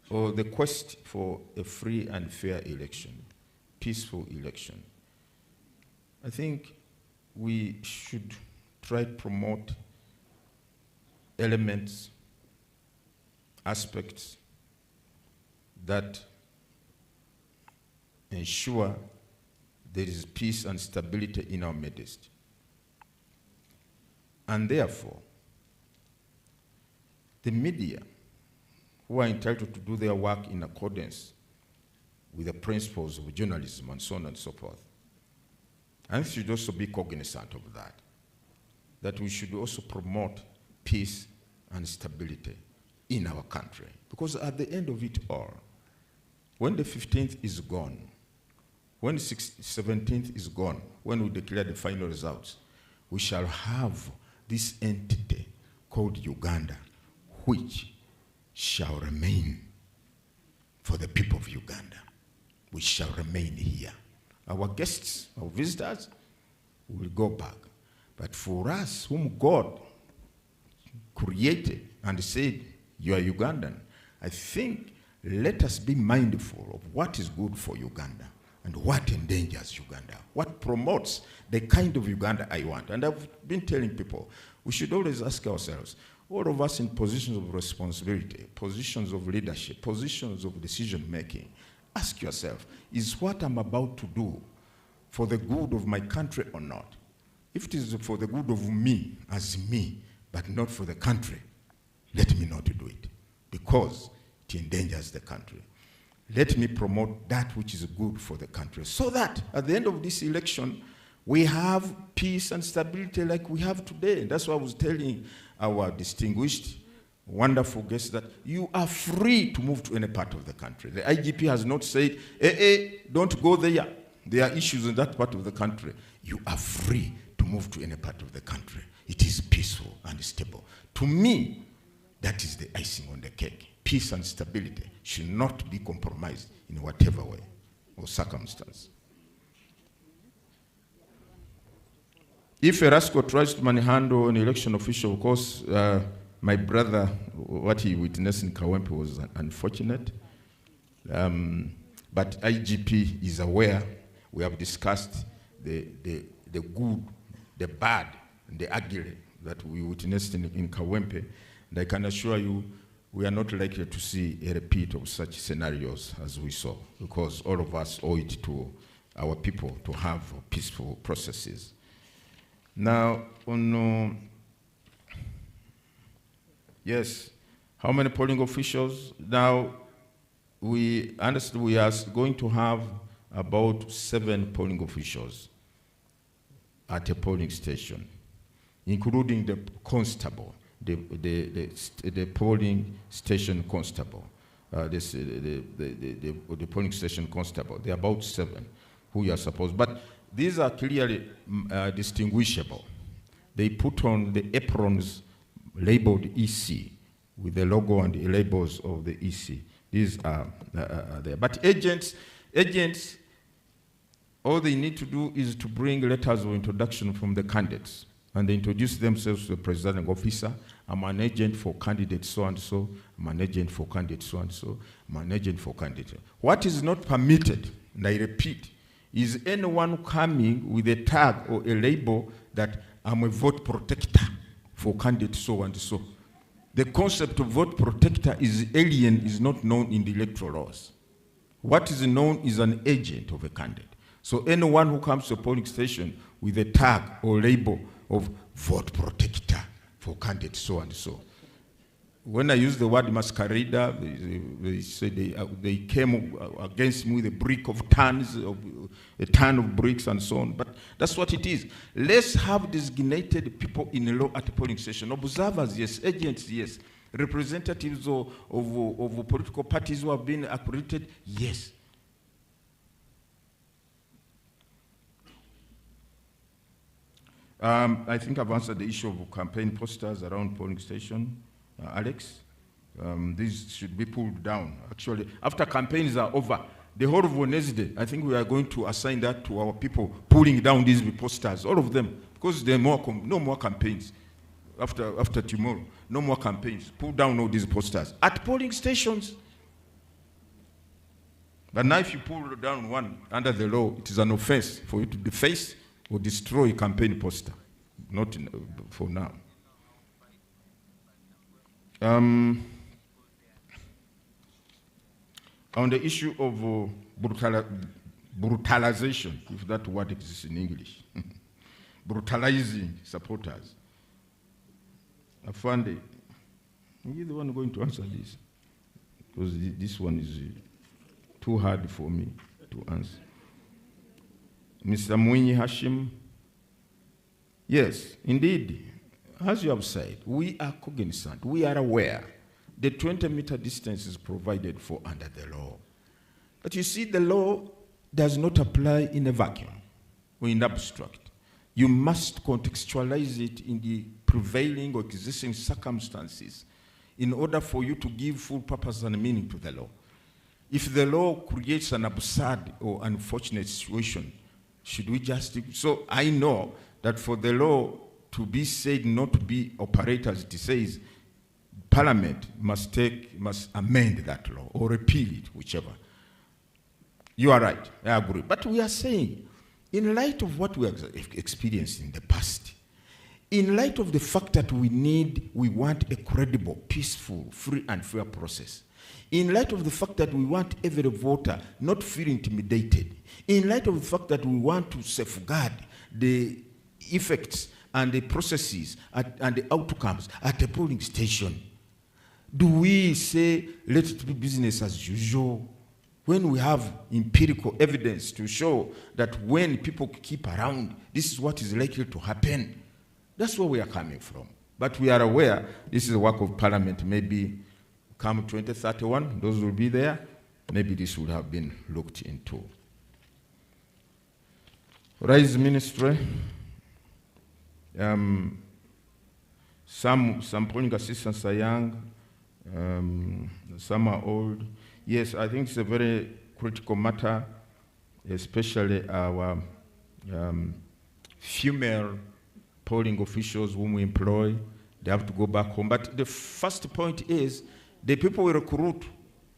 or the quest for a free and fair election, peaceful election, I think we should try to promote elements, aspects that ensure there is peace and stability in our midst. And therefore, the media, who are entitled to do their work in accordance with the principles of journalism and so on and so forth, and should also be cognizant of that we should also promote peace and stability in our country. Because at the end of it all, when the 15th is gone, when the 17th is gone, when we declare the final results, we shall have this entity called Uganda, which shall remain for the people of Uganda. We shall remain here. Our guests, our visitors, will go back. But for us, whom God created and said, you are Ugandan, I think let us be mindful of what is good for Uganda and what endangers Uganda, what promotes the kind of Uganda I want. And I've been telling people, we should always ask ourselves, all of us in positions of responsibility, positions of leadership, positions of decision-making, ask yourself, is what I'm about to do for the good of my country or not? If it is for the good of me, as me, but not for the country, let me not do it, because it endangers the country. Let me promote that which is good for the country, so that at the end of this election, we have peace and stability like we have today. That's why I was telling our distinguished, wonderful guests that you are free to move to any part of the country. The IGP has not said, don't go there. There are issues in that part of the country. You are free to move to any part of the country. It is peaceful and stable. To me, that is the icing on the cake. Peace and stability should not be compromised in whatever way or circumstance. If a rascal tries to manhandle an election official, of course, my brother, what he witnessed in Kawempe was unfortunate. But IGP is aware. We have discussed the good, the bad, and the ugly that we witnessed in Kawempe. And I can assure you, we are not likely to see a repeat of such scenarios as we saw, because all of us owe it to our people to have peaceful processes. Now, yes, how many polling officials? Now, we understand we are going to have about 7 polling officials at a polling station, including the constable, the polling station constable, the polling station constable. There are about 7 who you are supposed, but these are clearly distinguishable. They put on the aprons labeled EC with the logo and the labels of the EC. These are there. But agents, all they need to do is to bring letters of introduction from the candidates, and they introduce themselves to the presiding officer. I'm an agent for candidate so-and-so, I'm an agent for candidate so-and-so, I'm an agent for candidate. What is not permitted, and I repeat, is anyone coming with a tag or a label that I'm a vote protector for candidate so-and-so. The concept of vote protector is alien, is not known in the electoral laws. What is known is an agent of a candidate. So anyone who comes to a polling station with a tag or label of vote protector for candidate so-and-so. When I use the word masquerader, they say they came against me with a brick of tons, a ton of bricks and so on. But that's what it is. Let's have designated people in law at the polling station. Observers, yes. Agents, yes. Representatives of political parties who have been accredited, yes. I think I've answered the issue of campaign posters around polling station. Alex, these should be pulled down. Actually, after campaigns are over, the whole of Wednesday, I think we are going to assign that to our people pulling down these posters, all of them, because there are no more campaigns. After tomorrow, no more campaigns. Pull down all these posters at polling stations. But now if you pull down one under the law, it is an offense for you to deface or destroy a campaign poster. Not for now. On the issue of brutalization, if that word exists in English, brutalizing supporters, Afande, you're the one going to answer this, because this one is too hard for me to answer. Mr. Mwinyi Hashim, yes, indeed. As you have said, we are cognizant, we are aware the 20-meter distance is provided for under the law. But you see, the law does not apply in a vacuum or in abstract. You must contextualize it in the prevailing or existing circumstances in order for you to give full purpose and meaning to the law. If the law creates an absurd or unfortunate situation, should we just... So I know that for the law to be said not to be operated as it says, Parliament must amend that law or repeal it, whichever. You are right, I agree. But we are saying, in light of what we have experienced in the past, in light of the fact that we want a credible, peaceful, free and fair process, in light of the fact that we want every voter not feel intimidated, in light of the fact that we want to safeguard the effects and the processes and the outcomes at the polling station, do we say, let it be business as usual, when we have empirical evidence to show that when people keep around, this is what is likely to happen? That's where we are coming from. But we are aware this is the work of Parliament. Maybe come 2031, those will be there. Maybe this would have been looked into. Rise Ministry. Some polling assistants are young, some are old. Yes, I think it's a very critical matter, especially our female polling officials whom we employ They have to go back home. But the first point is the people we recruit,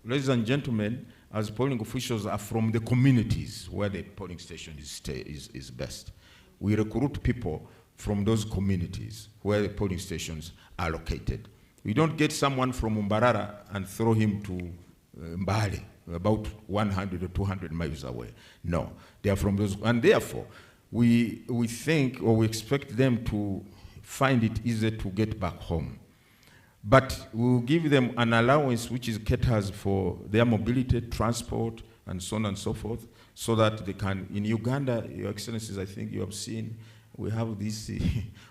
ladies and gentlemen, as polling officials are from the communities where the polling station is best. We recruit people from those communities where the polling stations are located. We don't get someone from Mbarara and throw him to Mbale, about 100 or 200 miles away. No, they are from those, and therefore, we think or we expect them to find it easier to get back home. But we'll give them an allowance which is caters for their mobility, transport, and so on and so forth, so that they can, in Uganda, Your Excellencies, I think you have seen, we have this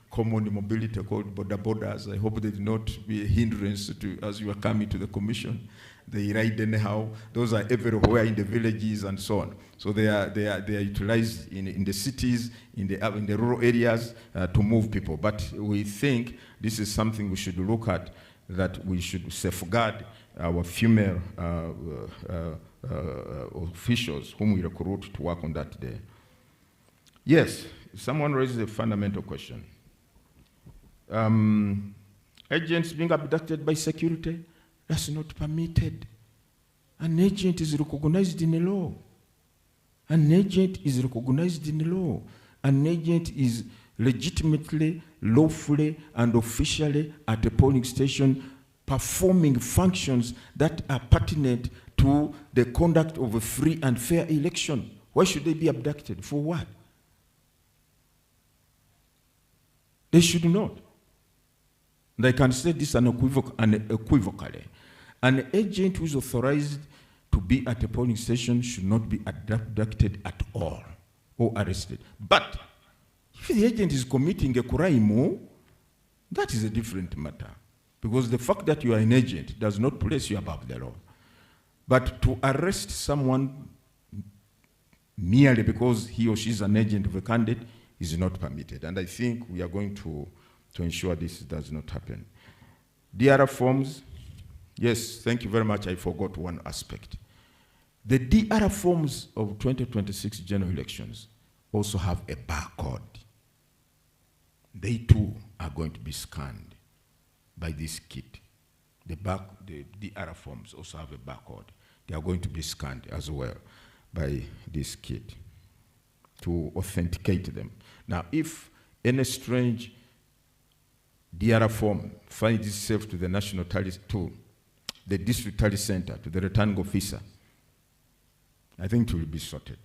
common mobility called border borders. I hope they do not be a hindrance to, as you are coming to the commission. They ride anyhow. Those are everywhere in the villages and so on. So they are utilized in the cities, in the rural areas to move people. But we think this is something we should look at, that we should safeguard our female officials whom we recruit to work on that day. Yes, someone raises a fundamental question. Agents being abducted by security, that's not permitted. An agent is recognized in the law. An agent is recognized in the law. An agent is legitimately, lawfully, and officially at a polling station performing functions that are pertinent to the conduct of a free and fair election. Why should they be abducted? For what? They should not. They can say this unequivocally. An agent who is authorized to be at a polling station should not be abducted at all or arrested. But if the agent is committing a crime, that is a different matter. Because the fact that you are an agent does not place you above the law. But to arrest someone merely because he or she is an agent of a candidate is not permitted. And I think we are going to ensure this does not happen. The other forms, yes, thank you very much. I forgot one aspect. The DR forms of 2026 general elections also have a barcode. They too are going to be scanned by this kit. The DR forms also have a barcode. They are going to be scanned as well by this kit to authenticate them. Now, if any strange DR form finds itself to the national tally, to the district tally center, to the returning officer, I think it will be sorted.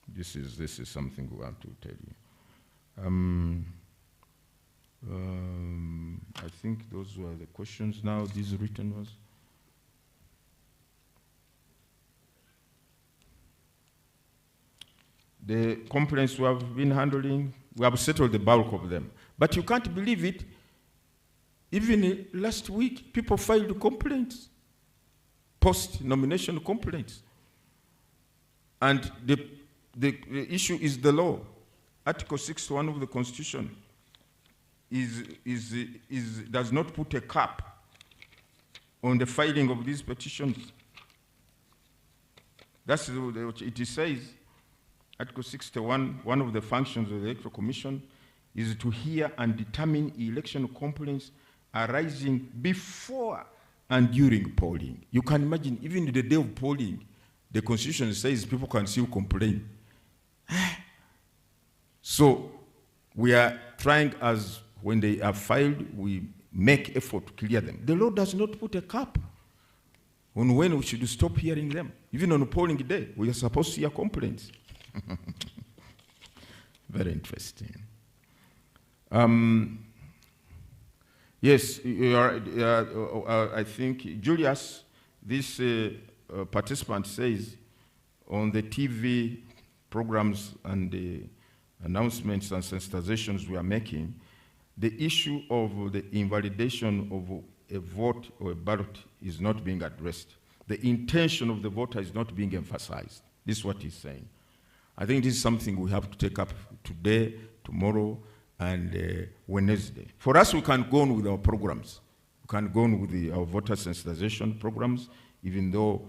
This is something we want to tell you. I think those were the questions. Now, these written ones. The complaints we have been handling, we have settled the bulk of them. But you can't believe it. Even last week, people filed complaints, post-nomination complaints. And the issue is the law. Article 61 of the Constitution does not put a cap on the filing of these petitions. That's what it says. Article 61, one of the functions of the Electoral Commission is to hear and determine election complaints arising before and during polling. You can imagine, even the day of polling, the Constitution says people can still complain. So we are trying, as when they are filed, we make effort to clear them. The law does not put a cap on when we should stop hearing them. Even on a polling day, we are supposed to hear complaints. Very interesting. Yes, I think Julius, this participant says on the TV programs and the announcements and sensitizations we are making, the issue of the invalidation of a vote or a ballot is not being addressed. The intention of the voter is not being emphasized. This is what he's saying. I think this is something we have to take up today, tomorrow, and Wednesday. For us, we can go on with our programs. We can go on with our voter sensitization programs, even though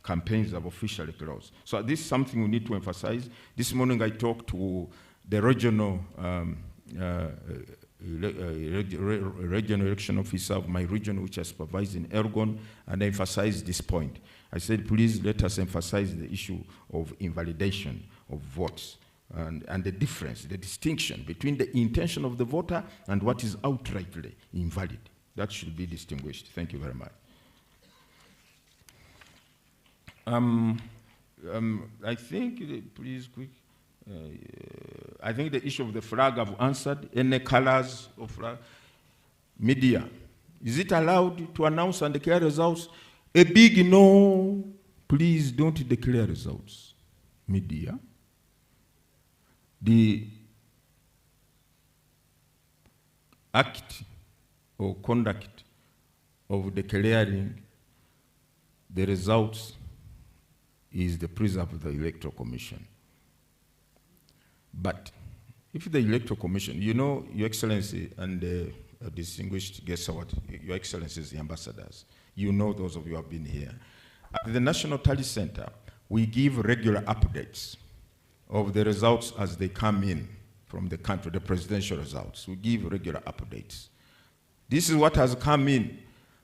campaigns have officially closed. So this is something we need to emphasize. This morning I talked to the regional regional election officer of my region, which I supervise in Elgon, and I emphasized this point. I said, please let us emphasize the issue of invalidation of votes and the difference, the distinction between the intention of the voter and what is outrightly invalid. That should be distinguished. Thank you very much. I think, please quick. I think the issue of the flag I've answered. Any colors of flag. Media. Is it allowed to announce and declare results? A big no. Please don't declare results. Media. The act or conduct of declaring the results is the preserve of the Electoral Commission. But if the Electoral Commission, you know, Your Excellency and distinguished guests, Your Excellencies, the ambassadors, you know those of you who have been here. At the National Tally Center, we give regular updates of the results as they come in from the country, the presidential results. We give regular updates. This is what has come in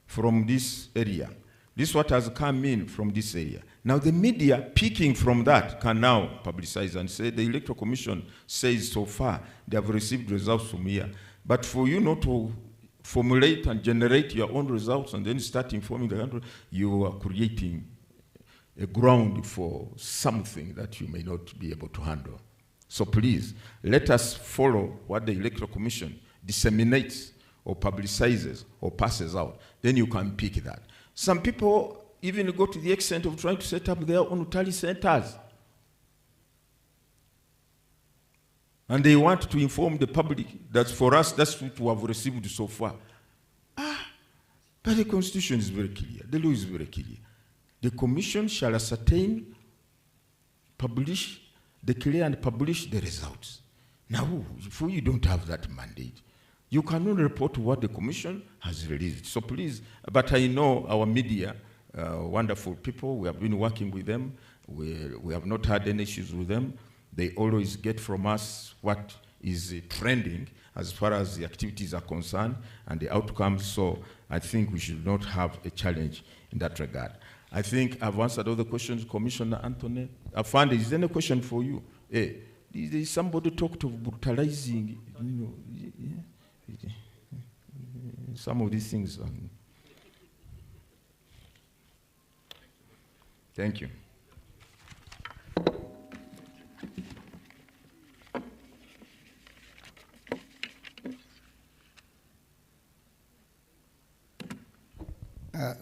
from this area. This is what has come in from this area. Now the media, picking from that, can now publicize and say the Electoral Commission says so far they have received results from here. But for you not to formulate and generate your own results and then start informing the country, you are creating a ground for something that you may not be able to handle. So please, let us follow what the Electoral Commission disseminates or publicizes or passes out. Then you can pick that. Some people even go to the extent of trying to set up their own tally centers. And they want to inform the public that for us, that's what we have received so far. But the Constitution is very clear. The law is very clear. The Commission shall ascertain, publish, declare and publish the results. Now, if you don't have that mandate, you cannot report what the Commission has released. So please, but I know our media, wonderful people, we have been working with them. We have not had any issues with them. They always get from us what is trending as far as the activities are concerned and the outcomes. So I think we should not have a challenge in that regard. I think I've answered all the questions, Commissioner Anthony. Afande, is there any question for you? Hey, somebody talked of brutalizing, some of these things. Thank you.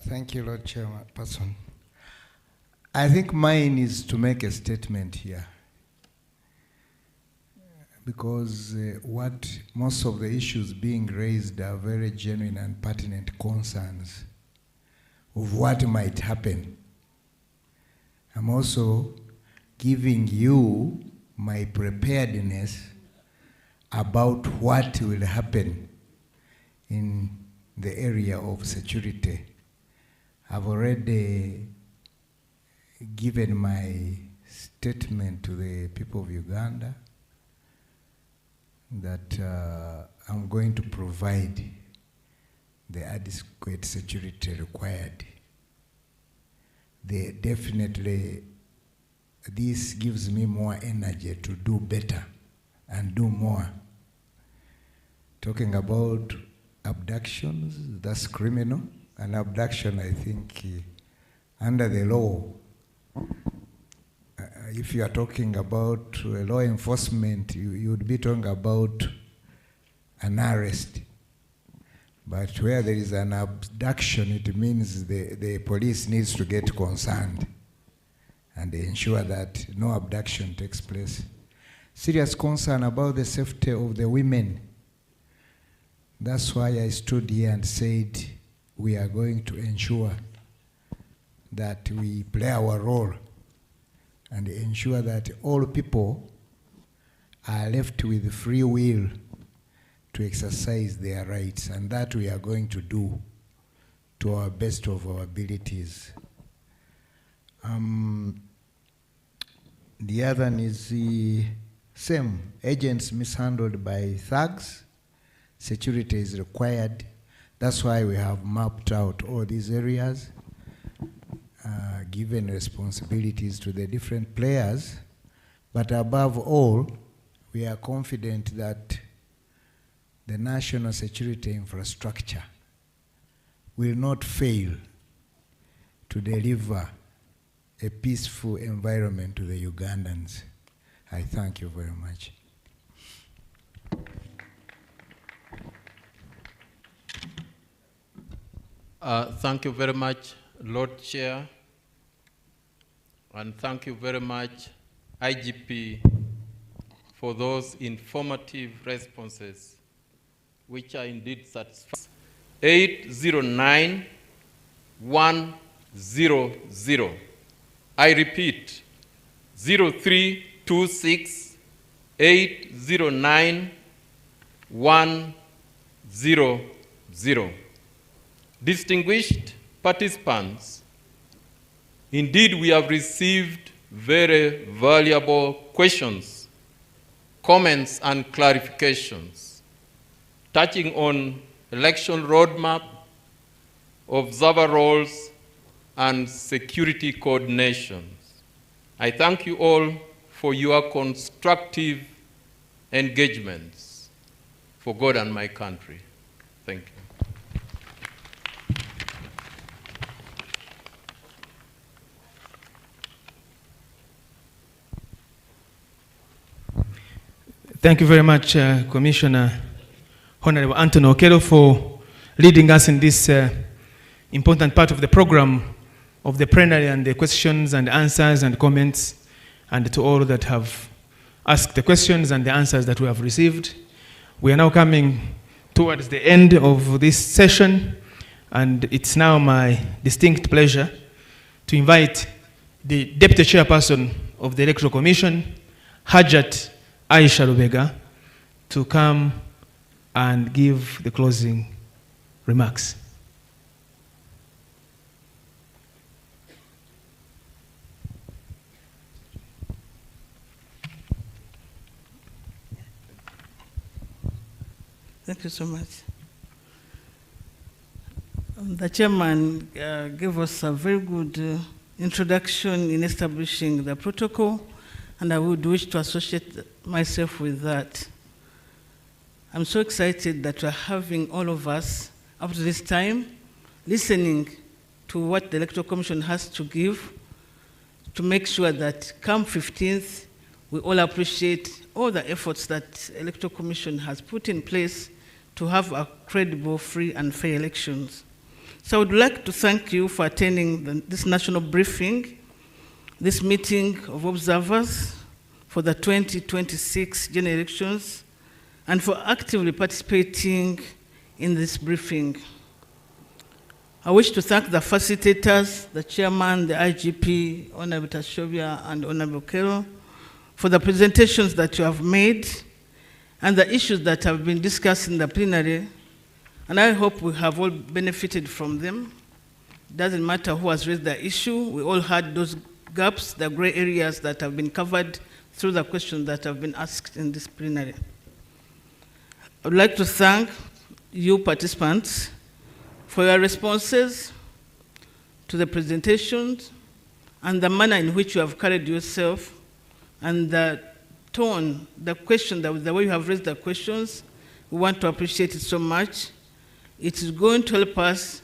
Thank you, Lord Chairperson. I think mine is to make a statement here. Because what most of the issues being raised are very genuine and pertinent concerns of what might happen. I'm also giving you my preparedness about what will happen in the area of security. I've already given my statement to the people of Uganda that I'm going to provide the adequate security required. Definitely, this gives me more energy to do better and do more. Talking about abductions, that's criminal. An abduction, I think, under the law, if you are talking about law enforcement, you would be talking about an arrest. But where there is an abduction, it means the police needs to get concerned and ensure that no abduction takes place. Serious concern about the safety of the women. That's why I stood here and said we are going to ensure that we play our role and ensure that all people are left with free will to exercise their rights, and that we are going to do to our best of our abilities. The other one is the same, agents mishandled by thugs, security is required. That's why we have mapped out all these areas, given responsibilities to the different players. But above all, we are confident that the national security infrastructure will not fail to deliver a peaceful environment to the Ugandans. I thank you very much. Thank you very much, Lord Chair, and thank you very much, IGP, for those informative responses, which are indeed satisfactory. 809-100. I repeat, 0326-809-100. Distinguished participants, indeed we have received very valuable questions, comments, and clarifications touching on election roadmap, observer roles, and security coordinations. I thank you all for your constructive engagements for God and my country. Thank you. Thank you very much, Commissioner Honorable Anthony Okello, for leading us in this important part of the program of the plenary and the questions and answers and comments, and to all that have asked the questions and the answers that we have received. We are now coming towards the end of this session, and it's now my distinct pleasure to invite the Deputy Chairperson of the Electoral Commission, Hajat Aisha Rubega, to come and give the closing remarks. Thank you so much. The chairman gave us a very good introduction in establishing the protocol, and I would wish to associate myself with that. I'm so excited that we're having all of us up to this time listening to what the Electoral Commission has to give to make sure that come 15th, we all appreciate all the efforts that Electoral Commission has put in place to have a credible, free, and fair elections. So I would like to thank you for attending this national briefing, this meeting of observers for the 2026 general elections, and for actively participating in this briefing. I wish to thank the facilitators, the chairman, the IGP, Honorable Tashobia, and Honorable Okello, for the presentations that you have made and the issues that have been discussed in the plenary, and I hope we have all benefited from them. It doesn't matter who has raised the issue, we all had those gaps, the gray areas that have been covered through the questions that have been asked in this plenary. I would like to thank you participants for your responses to the presentations and the manner in which you have carried yourself and the tone, the question, the way you have raised the questions. We want to appreciate it so much. It is going to help us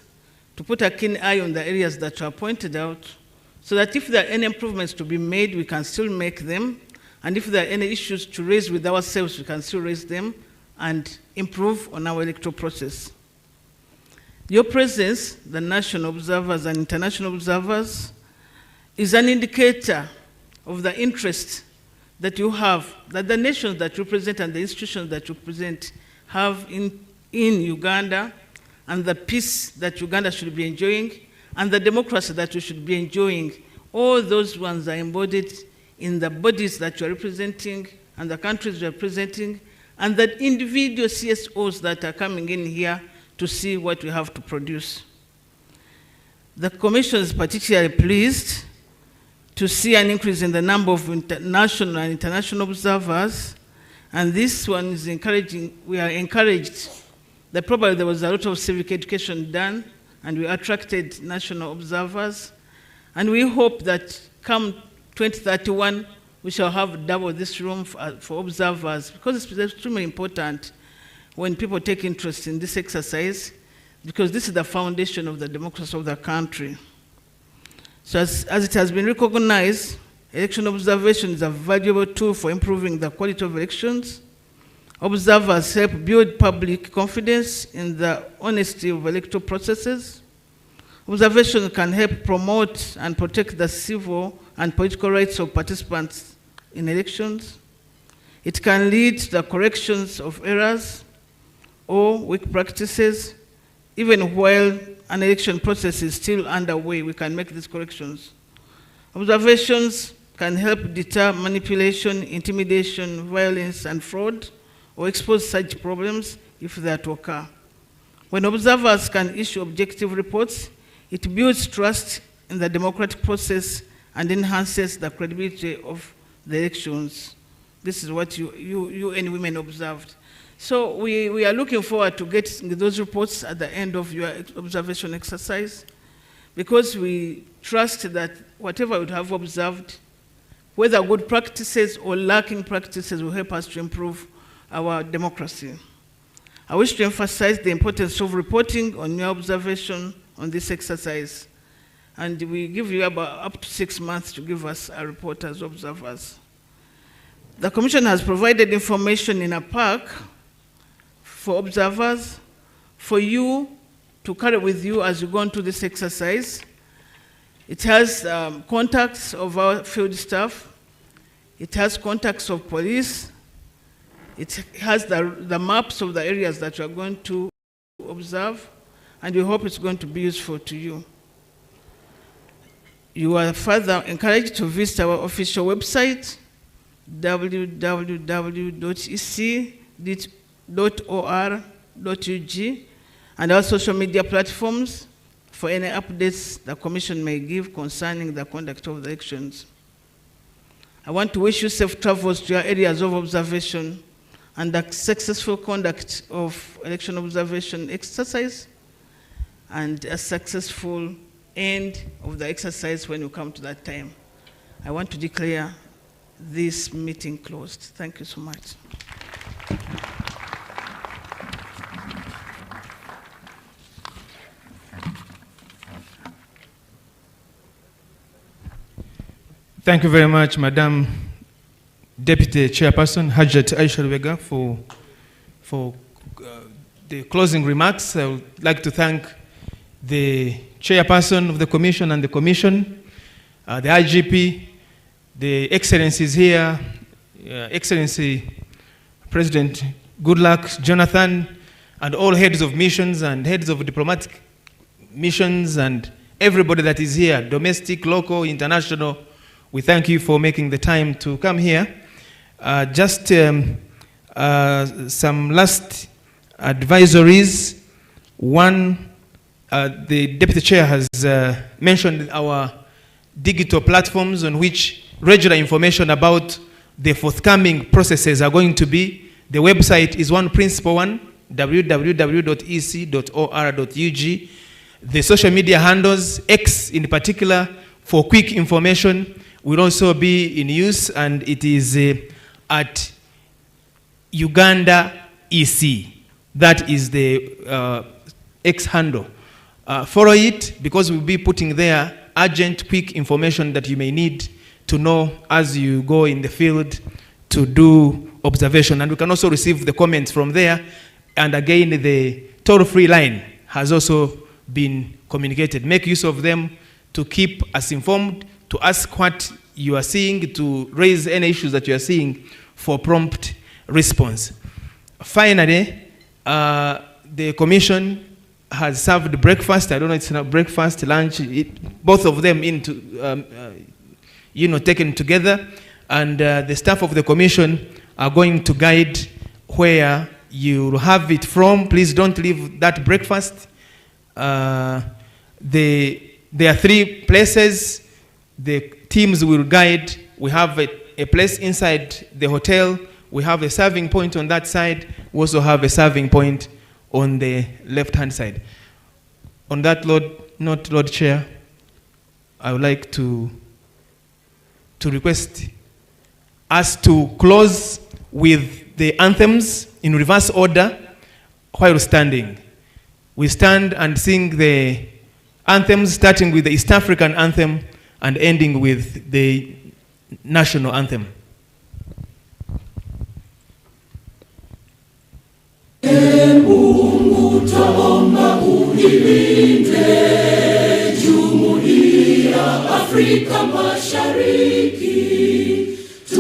to put a keen eye on the areas that are pointed out, so that if there are any improvements to be made, we can still make them. And if there are any issues to raise with ourselves, we can still raise them and improve on our electoral process. Your presence, the national observers and international observers, is an indicator of the interest that you have, that the nations that you represent and the institutions that you represent have in Uganda, and the peace that Uganda should be enjoying, and the democracy that you should be enjoying. All those ones are embodied in the bodies that you are representing and the countries you are representing, and the individual CSOs that are coming in here to see what we have to produce. The Commission is particularly pleased to see an increase in the number of national and international observers, and this one is encouraging. We are encouraged that probably there was a lot of civic education done, and we attracted national observers. And we hope that come 2031, we shall have double this room for observers, because it's extremely important when people take interest in this exercise, because this is the foundation of the democracy of the country. So as it has been recognized, election observation is a valuable tool for improving the quality of elections. Observers help build public confidence in the honesty of electoral processes. Observation can help promote and protect the civil and political rights of participants in elections. It can lead to the corrections of errors or weak practices. Even while an election process is still underway, we can make these corrections. Observations can help deter manipulation, intimidation, violence, and fraud, or expose such problems if they are to occur. When observers can issue objective reports, it builds trust in the democratic process and enhances the credibility of the elections. This is what you and women observed. So we are looking forward to getting those reports at the end of your observation exercise, because we trust that whatever you would have observed, whether good practices or lacking practices, will help us to improve our democracy. I wish to emphasize the importance of reporting on your observation on this exercise. And we give you about up to 6 months to give us a report as observers. The Commission has provided information in a pack for observers, for you to carry with you as you go into this exercise. It has contacts of our field staff. It has contacts of police. It has the maps of the areas that you are going to observe, and we hope it's going to be useful to you. You are further encouraged to visit our official website, www.ec.or.ug, and our social media platforms for any updates the Commission may give concerning the conduct of the elections. I want to wish you safe travels to your areas of observation and the successful conduct of election observation exercise, and a successful end of the exercise when you come to that time. I want to declare this meeting closed. Thank you so much. Thank you very much, Madam Deputy Chairperson Hajat Aisha Lubega, for the closing remarks. I would like to thank the Chairperson of the Commission and the Commission, the IGP, the Excellencies here, Excellency President Goodluck Jonathan, and all heads of missions and heads of diplomatic missions and everybody that is here, domestic, local, international. We thank you for making the time to come here. Just some last advisories. One, the Deputy Chair has mentioned our digital platforms on which regular information about the forthcoming processes are going to be. The website is one principal one, www.ec.or.ug. The social media handles, X in particular, for quick information, will also be in use, and it is at Uganda EC. That is the X handle. Follow it, because we'll be putting there urgent, quick information that you may need to know as you go in the field to do observation. And we can also receive the comments from there. And again, the toll-free line has also been communicated. Make use of them to keep us informed, to ask what you are seeing, to raise any issues that you are seeing for prompt response. Finally, the Commission has served breakfast. I don't know, it's not breakfast, lunch, both of them into, taken together. And the staff of the Commission are going to guide where you have it from. Please don't leave that breakfast. There are 3 places the teams will guide. We have a place inside the hotel. We have a serving point on that side. We also have a serving point on the left-hand side. On that note, Lord Chair, I would like to request us to close with the anthems in reverse order while standing. We stand and sing the anthems, starting with the East African anthem and ending with the national anthem. Mungu twaomba uilinde Jumuiya Afrika Mashariki.